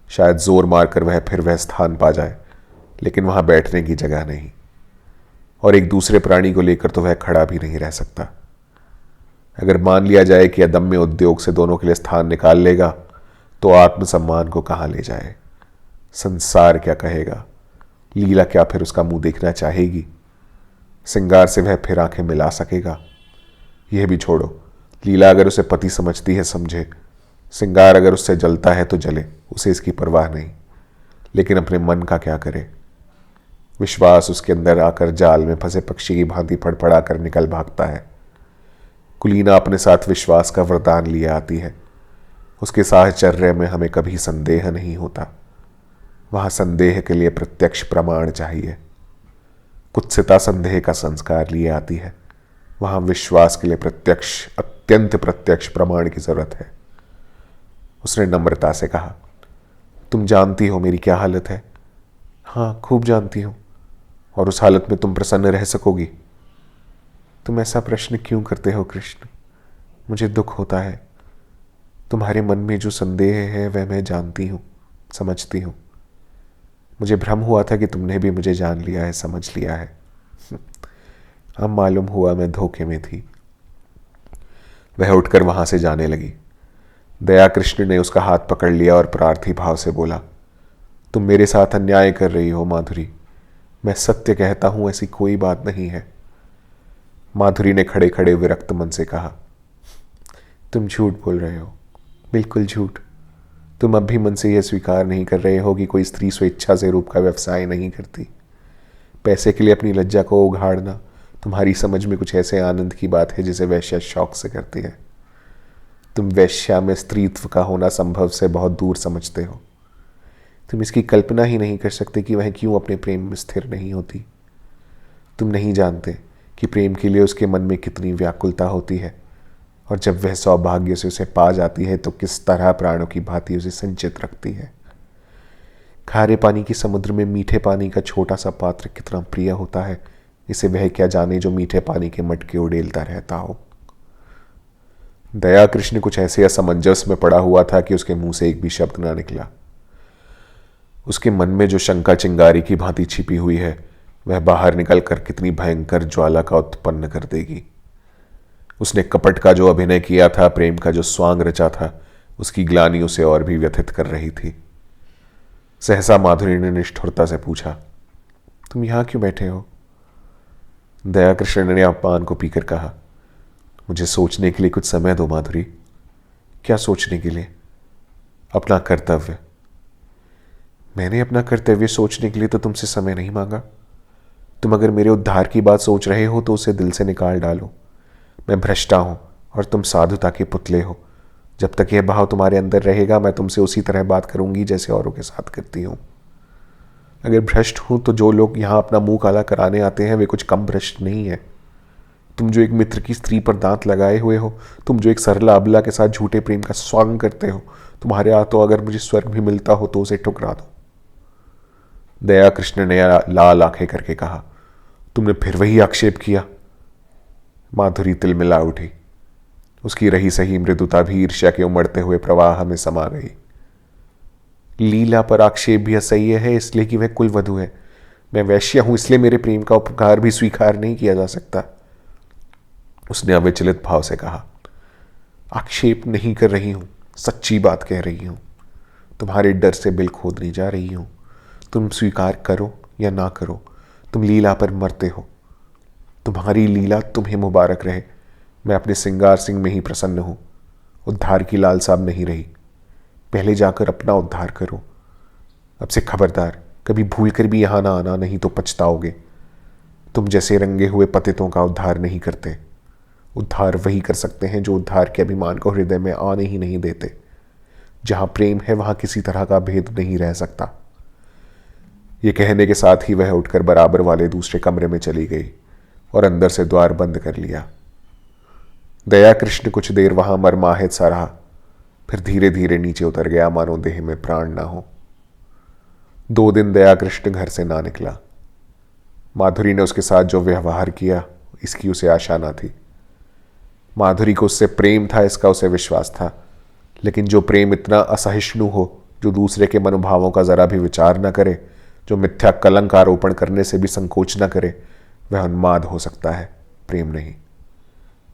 शायद जोर मारकर वह फिर वह स्थान पा जाए, लेकिन वहां बैठने की जगह नहीं, और एक दूसरे प्राणी को लेकर तो वह खड़ा भी नहीं रह सकता। अगर मान लिया जाए कि अदम्य उद्योग से दोनों के लिए स्थान निकाल लेगा, तो आत्मसम्मान को कहां ले जाए। संसार क्या कहेगा। लीला क्या फिर उसका मुंह देखना चाहेगी। सिंगार से वह फिर आंखें मिला सकेगा। यह भी छोड़ो, लीला अगर उसे पति समझती है समझे, सिंगार अगर उससे जलता है तो जले, उसे इसकी परवाह नहीं। लेकिन अपने मन का क्या करे। विश्वास उसके अंदर आकर जाल में फंसे पक्षी की भांति फड़फड़ा कर निकल भागता है। कुलीना अपने साथ विश्वास का वरदान लिए आती है। उसके साहचर्य में हमें कभी संदेह नहीं होता। वहां संदेह के लिए प्रत्यक्ष प्रमाण चाहिए। कुत्सिता संदेह का संस्कार लिए आती है। वहां विश्वास के लिए प्रत्यक्ष, अत्यंत प्रत्यक्ष प्रमाण की जरूरत है। उसने नम्रता से कहा, तुम जानती हो मेरी क्या हालत है। हाँ, खूब जानती हूं। और उस हालत में तुम प्रसन्न रह सकोगी? तुम ऐसा प्रश्न क्यों करते हो कृष्ण? मुझे दुख होता है। तुम्हारे मन में जो संदेह है वह मैं जानती हूं, समझती हूं। मुझे भ्रम हुआ था कि तुमने भी मुझे जान लिया है, समझ लिया है। अब मालूम हुआ मैं धोखे में थी। वह उठकर वहां से जाने लगी। दया कृष्ण ने उसका हाथ पकड़ लिया और प्रार्थी भाव से बोला, तुम मेरे साथ अन्याय कर रही हो माधुरी। मैं सत्य कहता हूं, ऐसी कोई बात नहीं है। माधुरी ने खड़े खड़े विरक्त मन से कहा, तुम झूठ बोल रहे हो, बिल्कुल झूठ। तुम अब भी मन से यह स्वीकार नहीं कर रहे हो कि कोई स्त्री स्वेच्छा से रूप का व्यवसाय नहीं करती। पैसे के लिए अपनी लज्जा को उघाड़ना तुम्हारी समझ में कुछ ऐसे आनंद की बात है जिसे वैश्या शौक से करती है। तुम वैश्या में स्त्रीत्व का होना संभव से बहुत दूर समझते हो। तुम इसकी कल्पना ही नहीं कर सकते कि वह क्यों अपने प्रेम में स्थिर नहीं होती। तुम नहीं जानते कि प्रेम के लिए उसके मन में कितनी व्याकुलता होती है, और जब वह सौभाग्य से उसे पा जाती है तो किस तरह प्राणों की भांति उसे संचित रखती है। खारे पानी के समुद्र में मीठे पानी का छोटा सा पात्र कितना प्रिय होता है, इसे वह क्या जाने जो मीठे पानी के मटके उड़ेलता रहता हो। दया कृष्ण कुछ ऐसे असमंजस में पड़ा हुआ था कि उसके मुंह से एक भी शब्द ना निकला। उसके मन में जो शंका चिंगारी की भांति छिपी हुई है वह बाहर निकलकर कितनी भयंकर ज्वाला का उत्पन्न कर देगी। उसने कपट का जो अभिनय किया था, प्रेम का जो स्वांग रचा था, उसकी ग्लानि उसे और भी व्यथित कर रही थी। सहसा माधुरी ने निष्ठुरता से पूछा, तुम यहाँ क्यों बैठे हो? दया कृष्ण ने अपमान को पीकर कहा, मुझे सोचने के लिए कुछ समय दो माधुरी। क्या सोचने के लिए? अपना कर्तव्य। मैंने अपना कर्तव्य सोचने के लिए तो तुमसे समय नहीं मांगा। तुम अगर मेरे उद्धार की बात सोच रहे हो तो उसे दिल से निकाल डालो। मैं भ्रष्टा हूं और तुम साधुता के पुतले हो। जब तक यह भाव तुम्हारे अंदर रहेगा मैं तुमसे उसी तरह बात करूंगी जैसे औरों के साथ करती हूं। अगर भ्रष्ट हूं तो जो लोग यहां अपना मुंह काला कराने आते हैं वे कुछ कम भ्रष्ट नहीं है। तुम जो एक मित्र की स्त्री पर दांत लगाए हुए हो, तुम जो एक सरला अबला के साथ झूठे प्रेम का स्वागत करते हो, तुम्हारे हाथों अगर मुझे स्वर्ग भी मिलता हो तो उसे ठुकरा दो। दया कृष्ण ने लाल आंखें करके कहा, तुमने फिर वही आक्षेप किया। माधुरी तिलमिला उठी। उसकी रही सही मृदुता भी ईर्ष्या के उमड़ते हुए प्रवाह में समा गई। लीला पर आक्षेप भी असह्य है इसलिए कि वह कुलवधू है। मैं वैश्य हूं इसलिए मेरे प्रेम का उपकार भी स्वीकार नहीं किया जा सकता। उसने अविचलित भाव से कहा, आक्षेप नहीं कर रही हूं, सच्ची बात कह रही हूं। तुम्हारे डर से बिल खोदने जा रही हूं। तुम स्वीकार करो या ना करो, तुम लीला पर मरते हो। तुम्हारी लीला तुम्हें मुबारक रहे। मैं अपने सिंगार सिंह में ही प्रसन्न हूं। उद्धार की लालसा अब नहीं रही। पहले जाकर अपना उद्धार करो। अब से खबरदार, कभी भूल कर भी यहां ना आना, नहीं तो पछताओगे। तुम जैसे रंगे हुए पतितों का उद्धार नहीं करते। उद्धार वही कर सकते हैं जो उद्धार के अभिमान को हृदय में आने ही नहीं देते। जहां प्रेम है वहां किसी तरह का भेद नहीं रह सकता। ये कहने के साथ ही वह उठकर बराबर वाले दूसरे कमरे में चली गई और अंदर से द्वार बंद कर लिया। दया कृष्ण कुछ देर वहां मरमाहित सा रहा, फिर धीरे धीरे नीचे उतर गया मानो देह में प्राण ना हो। 2 दिन दया कृष्ण घर से ना निकला। माधुरी ने उसके साथ जो व्यवहार किया इसकी उसे आशा ना थी। माधुरी को उससे प्रेम था इसका उसे विश्वास था, लेकिन जो प्रेम इतना असहिष्णु हो, जो दूसरे के मनोभावों का जरा भी विचार न करे, जो मिथ्या कलंक आरोपण करने से भी संकोच न करे, वह उन्माद हो सकता है, प्रेम नहीं।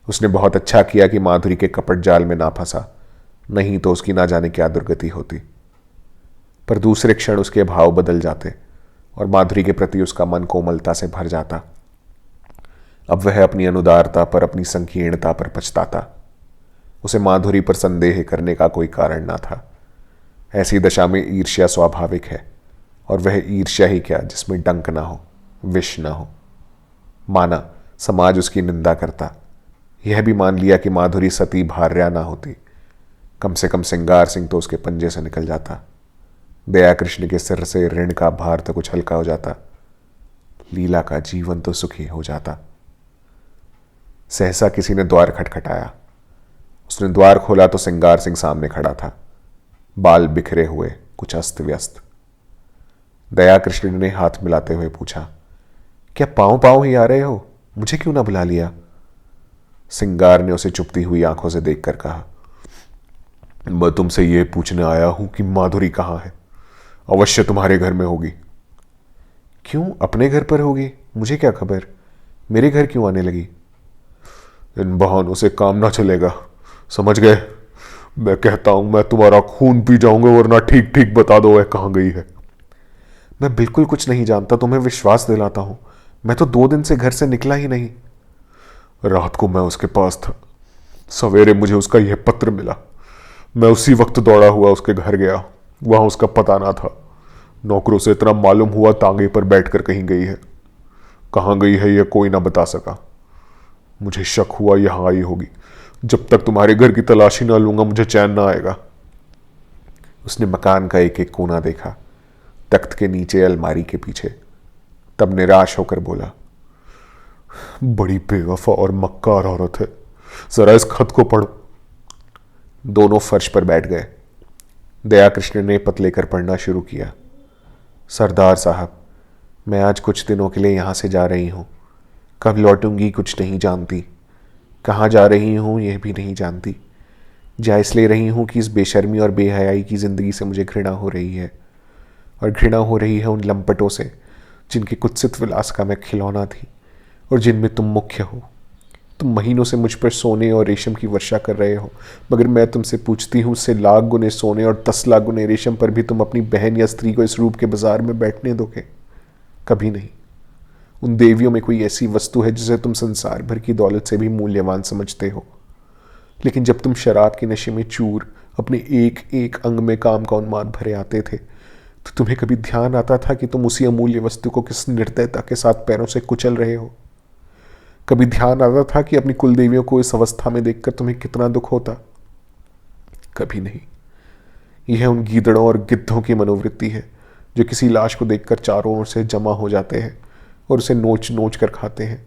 उसने बहुत अच्छा किया कि माधुरी के कपट जाल में ना फंसा, नहीं तो उसकी ना जाने क्या दुर्गति होती। पर दूसरे क्षण उसके भाव बदल जाते और माधुरी के प्रति उसका मन कोमलता से भर जाता। अब वह अपनी अनुदारता पर, अपनी संकीर्णता पर पछताता। उसे माधुरी पर संदेह करने का कोई कारण ना था। ऐसी दशा में ईर्ष्या स्वाभाविक है, और वह ईर्ष्या ही क्या जिसमें डंक ना हो, विष ना हो। माना समाज उसकी निंदा करता, यह भी मान लिया कि माधुरी सती भार्या ना होती, कम से कम सिंगार सिंह तो उसके पंजे से निकल जाता। दया कृष्ण के सिर से ऋण का भार तो कुछ हल्का हो जाता। लीला का जीवन तो सुखी हो जाता। सहसा किसी ने द्वार खटखटाया। उसने द्वार खोला तो सिंगार सिंह सामने खड़ा था, बाल बिखरे हुए, कुछ अस्त व्यस्त। दया कृष्ण ने हाथ मिलाते हुए पूछा, क्या पांव पांव ही आ रहे हो? मुझे क्यों ना बुला लिया? सिंगार ने उसे चुपती हुई आंखों से देखकर कहा, मैं तुमसे यह पूछने आया हूं कि माधुरी कहां है? अवश्य तुम्हारे घर में होगी। क्यों, अपने घर पर होगी? मुझे क्या खबर, मेरे घर क्यों आने लगी? इन बहानों से काम ना चलेगा, समझ गए? मैं कहता हूं मैं तुम्हारा खून पी जाऊंगा, वरना ठीक ठीक बता दो वह कहां गई है। मैं बिल्कुल कुछ नहीं जानता, तुम्हें विश्वास दिलाता हूं। मैं तो 2 दिन से घर से निकला ही नहीं। रात को मैं उसके पास था, सवेरे मुझे उसका यह पत्र मिला। मैं उसी वक्त दौड़ा हुआ उसके घर गया, वहां उसका पता ना था। नौकरों से इतना मालूम हुआ तांगे पर बैठकर कहीं गई है। कहां गई है यह कोई ना बता सका। मुझे शक हुआ यहां आई होगी। जब तक तुम्हारे घर की तलाशी ना लूंगा मुझे चैन ना आएगा। उसने मकान का एक एक कोना देखा, तख्त के नीचे, अलमारी के पीछे, तब निराश होकर बोला, बड़ी बेवफा और मक्कार औरत है, जरा इस खत को पढ़ो। दोनों फर्श पर बैठ गए। दया कृष्ण ने पत्र लेकर पढ़ना शुरू किया। सरदार साहब, मैं आज कुछ दिनों के लिए यहां से जा रही हूं। कब लौटूंगी कुछ नहीं जानती। कहाँ जा रही हूं यह भी नहीं जानती। जा इसलिए रही हूं कि इस बेशर्मी और बेहयाई की जिंदगी से मुझे घृणा हो रही है, और घृणा हो रही है उन लंपटों से जिनके कुत्सित विलास का मैं खिलौना थी और जिनमें तुम मुख्य हो। तुम महीनों से मुझ पर सोने और रेशम की वर्षा कर रहे हो, मगर मैं तुमसे पूछती हूँ, उससे लाख गुने सोने और 10 लाख गुने रेशम पर भी तुम अपनी बहन या स्त्री को इस रूप के बाजार में बैठने दोगे? कभी नहीं। उन देवियों में कोई ऐसी वस्तु है जिसे तुम संसार भर की दौलत से भी मूल्यवान समझते हो। लेकिन जब तुम शराब के नशे में चूर अपने एक एक अंग में काम का उन्माद भरे आते थे, तो तुम्हें कभी ध्यान आता था कि तुम उसी अमूल्य वस्तु को किस निर्दयता के साथ पैरों से कुचल रहे हो? कभी ध्यान आता था कि अपनी कुल देवियों को इस अवस्था में देखकर तुम्हें कितना दुख होता? कभी नहीं। यह उन गीदड़ों और गिद्धों की मनोवृत्ति है जो किसी लाश को देखकर चारों ओर से जमा हो जाते हैं और उसे नोच नोच कर खाते हैं।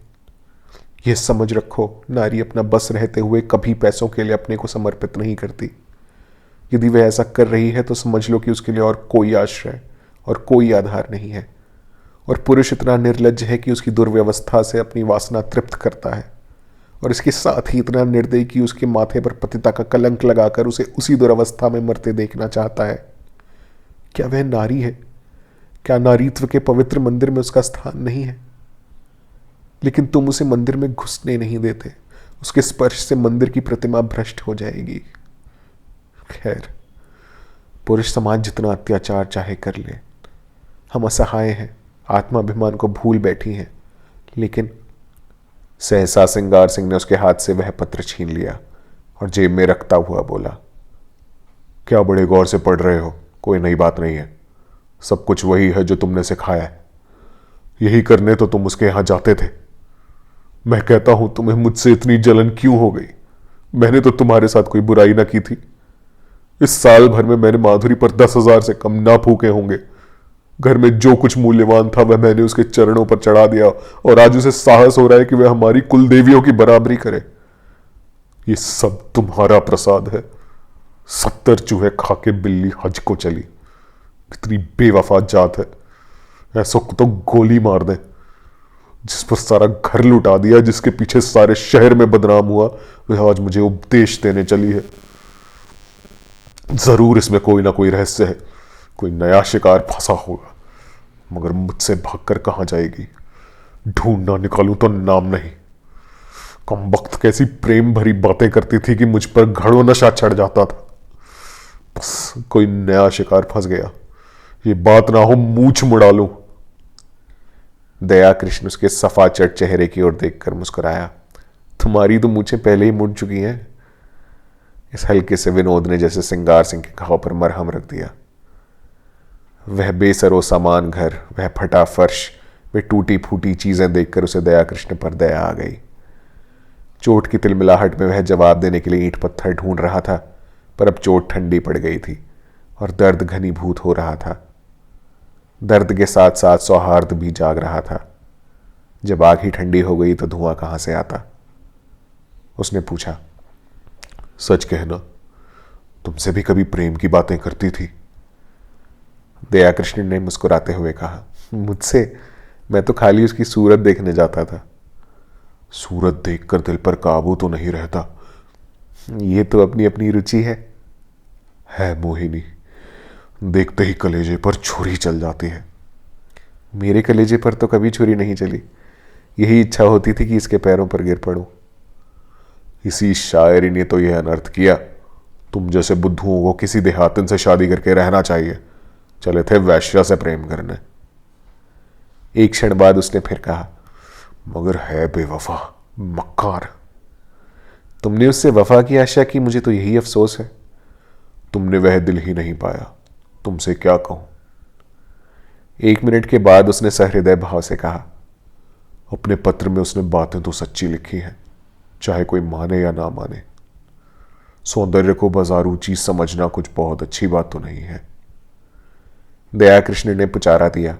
यह समझ रखो, नारी अपना बस रहते हुए कभी पैसों के लिए अपने को समर्पित नहीं करती। यदि वह ऐसा कर रही है तो समझ लो कि उसके लिए और कोई आश्रय और कोई आधार नहीं है। और पुरुष इतना निर्लज्ज है कि उसकी दुर्व्यवस्था से अपनी वासना तृप्त करता है, और इसके साथ ही इतना निर्दयी कि उसके माथे पर पतिता का कलंक लगाकर उसे उसी दुर्वस्था में मरते देखना चाहता है। क्या वह नारी है? क्या नारीत्व के पवित्र मंदिर में उसका स्थान नहीं है? लेकिन तुम उसे मंदिर में घुसने नहीं देते। उसके स्पर्श से मंदिर की प्रतिमा भ्रष्ट हो जाएगी। खैर, पुरुष समाज जितना अत्याचार चाहे कर ले, हम असहाय हैं, आत्माभिमान को भूल बैठी हैं। लेकिन सहसा सिंगार सिंह ने उसके हाथ से वह पत्र छीन लिया और जेब में रखता हुआ बोला, क्या बड़े गौर से पढ़ रहे हो? कोई नई बात नहीं है, सब कुछ वही है जो तुमने सिखाया है। यही करने तो तुम उसके यहां जाते थे। मैं कहता हूं, तुम्हें मुझसे इतनी जलन क्यों हो गई? मैंने तो तुम्हारे साथ कोई बुराई ना की थी। इस साल भर में मैंने माधुरी पर 10,000 से कम ना फूके होंगे। घर में जो कुछ मूल्यवान था वह मैंने उसके चरणों पर चढ़ा दिया, और आज उसे साहस हो रहा है कि वह हमारी कुल देवियों की बराबरी करे। ये सब तुम्हारा प्रसाद है। 70 चूहे खा के बिल्ली हज को चली। कितनी बेवफा जात है। ऐसो को तो गोली मार दे। जिस पर सारा घर लुटा दिया, जिसके पीछे सारे शहर में बदनाम हुआ, वह आज मुझे उपदेश देने चली है। जरूर इसमें कोई ना कोई रहस्य है, कोई नया शिकार फंसा होगा, मगर मुझसे भागकर कहां जाएगी? ढूंढ ना निकालूं तो नाम नहीं। कम वक्त कैसी प्रेम भरी बातें करती थी कि मुझ पर घड़ों नशा चढ़ जाता था। बस कोई नया शिकार फंस गया, ये बात ना हो मूछ मुड़ा लूं। दया कृष्ण उसके सफाचट चेहरे की ओर देखकर मुस्कुराया। तुम्हारी तो मूछें पहले ही मुड़ चुकी हैं। इस हल्के से विनोद ने जैसे सिंगार सिंह के घाव पर मरहम रख दिया। वह बेसरो सामान घर, वह फटा फर्श, वे टूटी फूटी चीजें देखकर उसे दया कृष्ण पर दया आ गई। चोट की तिलमिलाहट में वह जवाब देने के लिए ईंट पत्थर ढूंढ रहा था, पर अब चोट ठंडी पड़ गई थी और दर्द घनीभूत हो रहा था। दर्द के साथ साथ सौहार्द भी जाग रहा था। जब आग ही ठंडी हो गई तो धुआं कहां से आता? उसने पूछा, सच कहना, तुमसे भी कभी प्रेम की बातें करती थी? दया कृष्ण ने मुस्कुराते हुए कहा, मुझसे? मैं तो खाली उसकी सूरत देखने जाता था। सूरत देखकर दिल पर काबू तो नहीं रहता? ये तो अपनी अपनी रुचि है मोहिनी। देखते ही कलेजे पर छुरी चल जाती है। मेरे कलेजे पर तो कभी छुरी नहीं चली। यही इच्छा होती थी कि इसके पैरों पर गिर पड़ूं। इसी शायरी ने तो यह अनर्थ किया। तुम जैसे बुद्धुओं को किसी देहातन से शादी करके रहना चाहिए। चले थे वैश्या से प्रेम करने। एक क्षण बाद उसने फिर कहा, मगर है बेवफा, मक्कार। तुमने उससे वफा की आशा की, मुझे तो यही अफसोस है। तुमने वह दिल ही नहीं पाया। तुमसे क्या कहूं? 1 मिनट के बाद उसने सहृदय भाव से कहा, अपने पत्र में उसने बातें तो सच्ची लिखी हैं, चाहे कोई माने या ना माने। सौंदर्य को बाजारू चीज समझना कुछ बहुत अच्छी बात तो नहीं है। दया कृष्ण ने पुचारा दिया,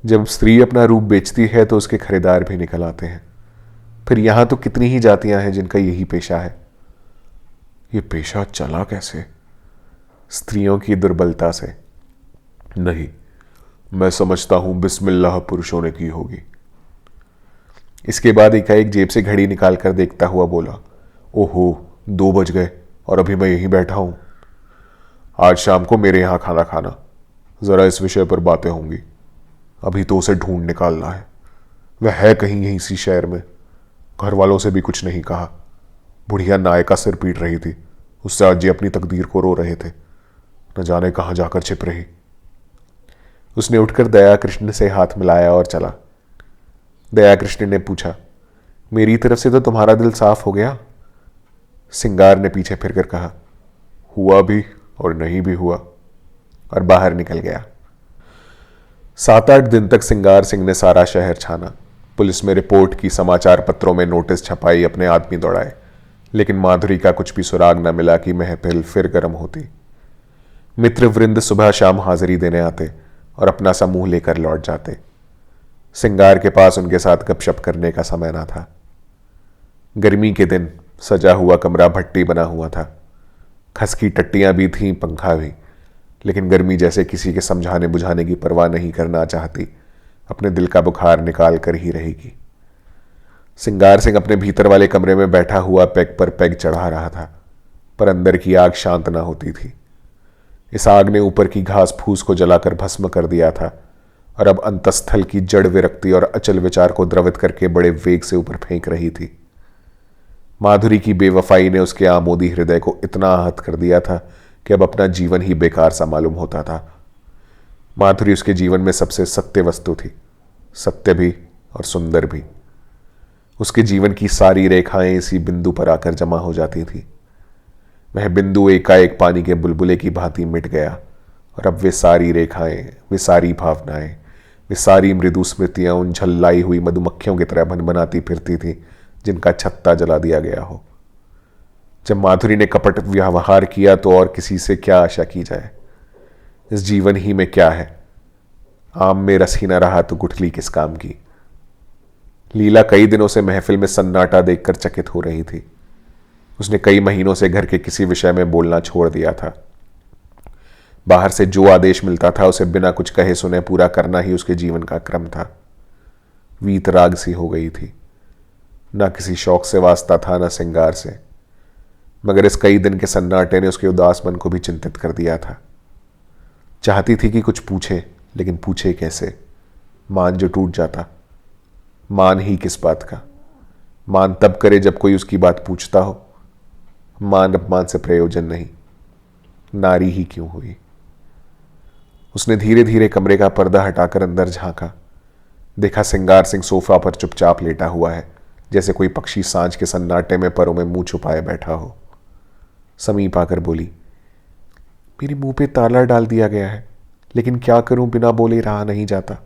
जब स्त्री अपना रूप बेचती है तो उसके खरीदार भी निकल आते हैं। फिर यहां तो कितनी ही जातियां हैं जिनका यही पेशा है। यह पेशा चला कैसे? स्त्रियों की दुर्बलता से। नहीं, मैं समझता हूं बिस्मिल्लाह पुरुषों ने की होगी। इसके बाद एकाएक जेब से घड़ी निकाल कर देखता हुआ बोला, ओहो, 2 बज गए और अभी मैं यहीं बैठा हूं। आज शाम को मेरे यहां खाना खाना, जरा इस विषय पर बातें होंगी। अभी तो उसे ढूंढ निकालना है। वह है कहीं यहीं इसी शहर में। घर वालों से भी कुछ नहीं कहा। बुढ़िया नायका सिर पीट रही थी, उससे आज ये अपनी तकदीर को रो रहे थे। न जाने कहां जाकर छिप रही। उसने उठकर दया कृष्ण से हाथ मिलाया और चला। दयाकृष्ण ने पूछा। मेरी तरफ से तो तुम्हारा दिल साफ हो गया। सिंगार ने पीछे फिरकर कहा, हुआ भी और नहीं भी हुआ, और बाहर निकल गया। 7-8 दिन तक सिंगार सिंह ने सारा शहर छाना, पुलिस में रिपोर्ट की, समाचार पत्रों में नोटिस छपाई, अपने आदमी दौड़ाए, लेकिन माधुरी का कुछ भी सुराग न मिला कि महफिल फिर गर्म होती। मित्र वृंद सुबह शाम हाजिरी देने आते और अपना समूह लेकर लौट जाते। सिंगार के पास उनके साथ गपशप करने का समय न था। गर्मी के दिन सजा हुआ कमरा भट्टी बना हुआ था। खस की टट्टियां भी थीं, पंखा भी, लेकिन गर्मी जैसे किसी के समझाने बुझाने की परवाह नहीं करना चाहती, अपने दिल का बुखार निकाल कर ही रहेगी। सिंगार सिंह अपने भीतर वाले कमरे में बैठा हुआ पैग पर पैग चढ़ा रहा था, पर अंदर की आग शांत न होती थी। इस आग ने ऊपर की घास फूस को जलाकर भस्म कर दिया था और अब अंतस्थल की जड़ विरक्ति और अचल विचार को द्रवित करके बड़े वेग से ऊपर फेंक रही थी। माधुरी की बेवफाई ने उसके आमोदी हृदय को इतना आहत कर दिया था कि अब अपना जीवन ही बेकार सा मालूम होता था। माधुरी उसके जीवन में सबसे सत्य वस्तु थी, सत्य भी और सुंदर भी। उसके जीवन की सारी रेखाएं इसी बिंदु पर आकर जमा हो जाती थी। वह बिंदु एकाएक पानी के बुलबुले की भांति मिट गया और अब वे सारी रेखाएं, वे सारी भावनाएं, वे सारी मृदु स्मृतियां उन झल्लाई हुई मधुमक्खियों की तरह भनभनाती फिरती थी जिनका छत्ता जला दिया गया हो। जब माधुरी ने कपट व्यवहार किया तो और किसी से क्या आशा की जाए। इस जीवन ही में क्या है? आम में रस ही न रहा तो गुठली किस काम की। लीला कई दिनों से महफिल में सन्नाटा देखकर चकित हो रही थी। उसने कई महीनों से घर के किसी विषय में बोलना छोड़ दिया था। बाहर से जो आदेश मिलता था उसे बिना कुछ कहे सुने पूरा करना ही उसके जीवन का क्रम था। वीतराग सी हो गई थी। ना किसी शौक से वास्ता था, ना सिंगार से, मगर इस कई दिन के सन्नाटे ने उसके उदास मन को भी चिंतित कर दिया था। चाहती थी कि कुछ पूछे, लेकिन पूछे कैसे? मान जो टूट जाता। मान ही किस बात का? मान तब करे जब कोई उसकी बात पूछता हो। मान अपमान से प्रयोजन नहीं। नारी ही क्यों हुई? उसने धीरे धीरे कमरे का पर्दा हटाकर अंदर झांका। देखा सिंगार सिंह सोफा पर चुपचाप लेटा हुआ है, जैसे कोई पक्षी सांझ के सन्नाटे में परों में मुंह छुपाए बैठा हो। समीप आकर बोली, मेरे मुंह पे ताला डाल दिया गया है, लेकिन क्या करूं, बिना बोले रहा नहीं जाता।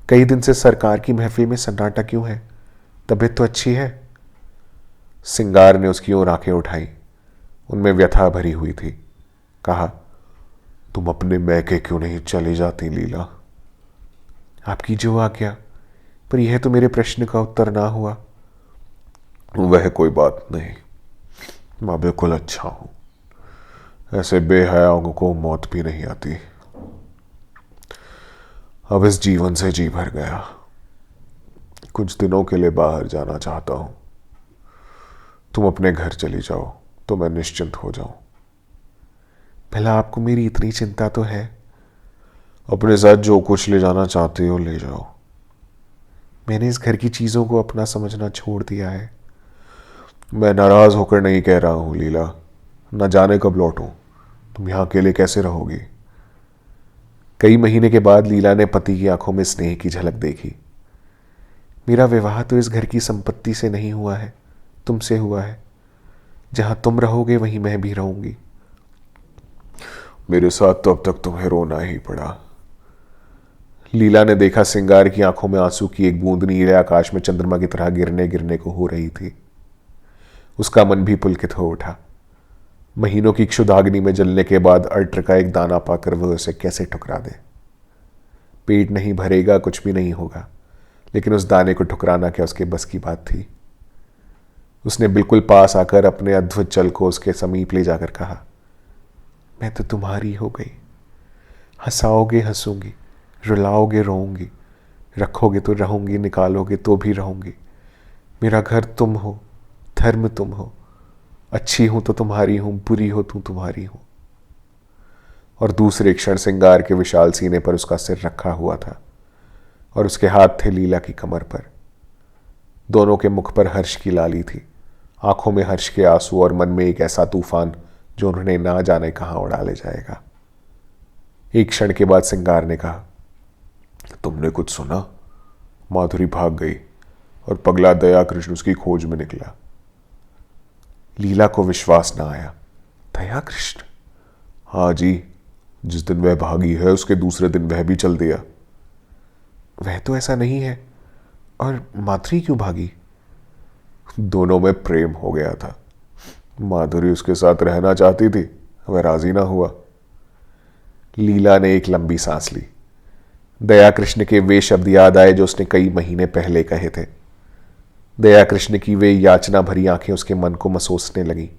कई दिन से सरकार की महफिल में सन्नाटा क्यों है? तबीयत तो अच्छी है। सिंगार ने उसकी ओर आंखें उठाई, उनमें व्यथा भरी हुई थी। कहा, तुम अपने मैके क्यों नहीं चली जाती लीला? आपकी जो आज्ञा, पर यह तो मेरे प्रश्न का उत्तर ना हुआ। वह कोई बात नहीं, मैं बिल्कुल अच्छा हूं। ऐसे बेहयाओं को मौत भी नहीं आती। अब इस जीवन से जी भर गया। कुछ दिनों के लिए बाहर जाना चाहता हूं। तुम अपने घर चली जाओ तो मैं निश्चिंत हो जाऊं। भला आपको मेरी इतनी चिंता तो है? अपने साथ जो कुछ ले जाना चाहते हो ले जाओ। मैंने इस घर की चीजों को अपना समझना छोड़ दिया है। मैं नाराज होकर नहीं कह रहा हूं लीला, न जाने कब लौटूं। तुम यहां अकेले कैसे रहोगी? कई महीने के बाद लीला ने पति की आंखों में स्नेह की झलक देखी। मेरा विवाह तो इस घर की संपत्ति से नहीं हुआ है, तुमसे हुआ है। जहां तुम रहोगे वहीं मैं भी रहूंगी। मेरे साथ तो अब तक तुम्हें रोना ही पड़ा। लीला ने देखा सिंगार की आंखों में आंसू की एक बूंद नीले आकाश में चंद्रमा की तरह गिरने गिरने को हो रही थी। उसका मन भी पुलकित हो उठा। महीनों की क्षुधाग्नि में जलने के बाद अर्ट्र का एक दाना पाकर वह उसे कैसे ठुकरा दे? पेट नहीं भरेगा, कुछ भी नहीं होगा, लेकिन उस दाने को ठुकराना क्या उसके बस की बात थी? उसने बिल्कुल पास आकर अपने अद्भुत चल को उसके समीप ले जाकर कहा, मैं तो तुम्हारी हो गई। हंसाओगे हंसूंगी, रुलाओगे रोऊंगी, रखोगे तो रहूंगी, निकालोगे तो भी रहूंगी। मेरा घर तुम हो, धर्म तुम हो। अच्छी हूं तो तुम्हारी हूं, बुरी हो तो तुम्हारी हूं। और दूसरे क्षण सिंगार के विशाल सीने पर उसका सिर रखा हुआ था और उसके हाथ थे लीला की कमर पर। दोनों के मुख पर हर्ष की लाली थी, आंखों में हर्ष के आंसू और मन में एक ऐसा तूफान जो उन्होंने ना जाने कहां उड़ा ले जाएगा। एक क्षण के बाद सिंगार ने कहा, तुमने कुछ सुना? माधुरी भाग गई और पगला दया कृष्ण उसकी खोज में निकला। लीला को विश्वास ना आया। दया कृष्ण? हाँ जी, जिस दिन वह भागी है उसके दूसरे दिन वह भी चल दिया। वह तो ऐसा नहीं है। और माधुरी क्यों भागी? दोनों में प्रेम हो गया था। माधुरी उसके साथ रहना चाहती थी, वह राजी ना हुआ। लीला ने एक लंबी सांस ली। दया कृष्ण के वे शब्द याद आए जो उसने कई महीने पहले कहे थे। दया कृष्ण की वे याचना भरी आंखें उसके मन को मसोसने लगी।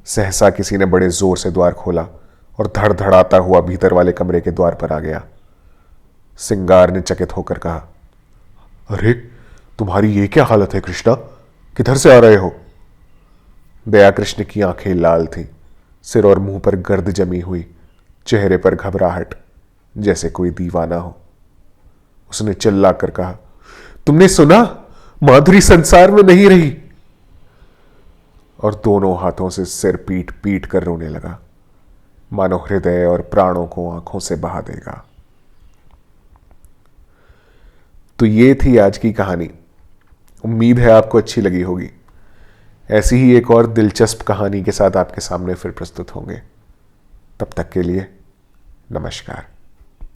सहसा किसी ने बड़े जोर से द्वार खोला और धड़धड़ाता हुआ भीतर वाले कमरे के द्वार पर आ गया। सिंगार ने चकित होकर कहा, अरे तुम्हारी ये क्या हालत है कृष्णा, किधर से आ रहे हो? दया कृष्ण की आंखें लाल थीं, सिर और मुंह पर गर्द जमी हुई, चेहरे पर घबराहट, जैसे कोई दीवाना हो। उसने चिल्लाकर कहा, तुमने सुना? माधुरी संसार में नहीं रही। और दोनों हाथों से सिर पीट पीट कर रोने लगा, मानो हृदय और प्राणों को आंखों से बहा देगा। तो ये थी आज की कहानी। उम्मीद है आपको अच्छी लगी होगी। ऐसी ही एक और दिलचस्प कहानी के साथ आपके सामने फिर प्रस्तुत होंगे। तब तक के लिए नमस्कार।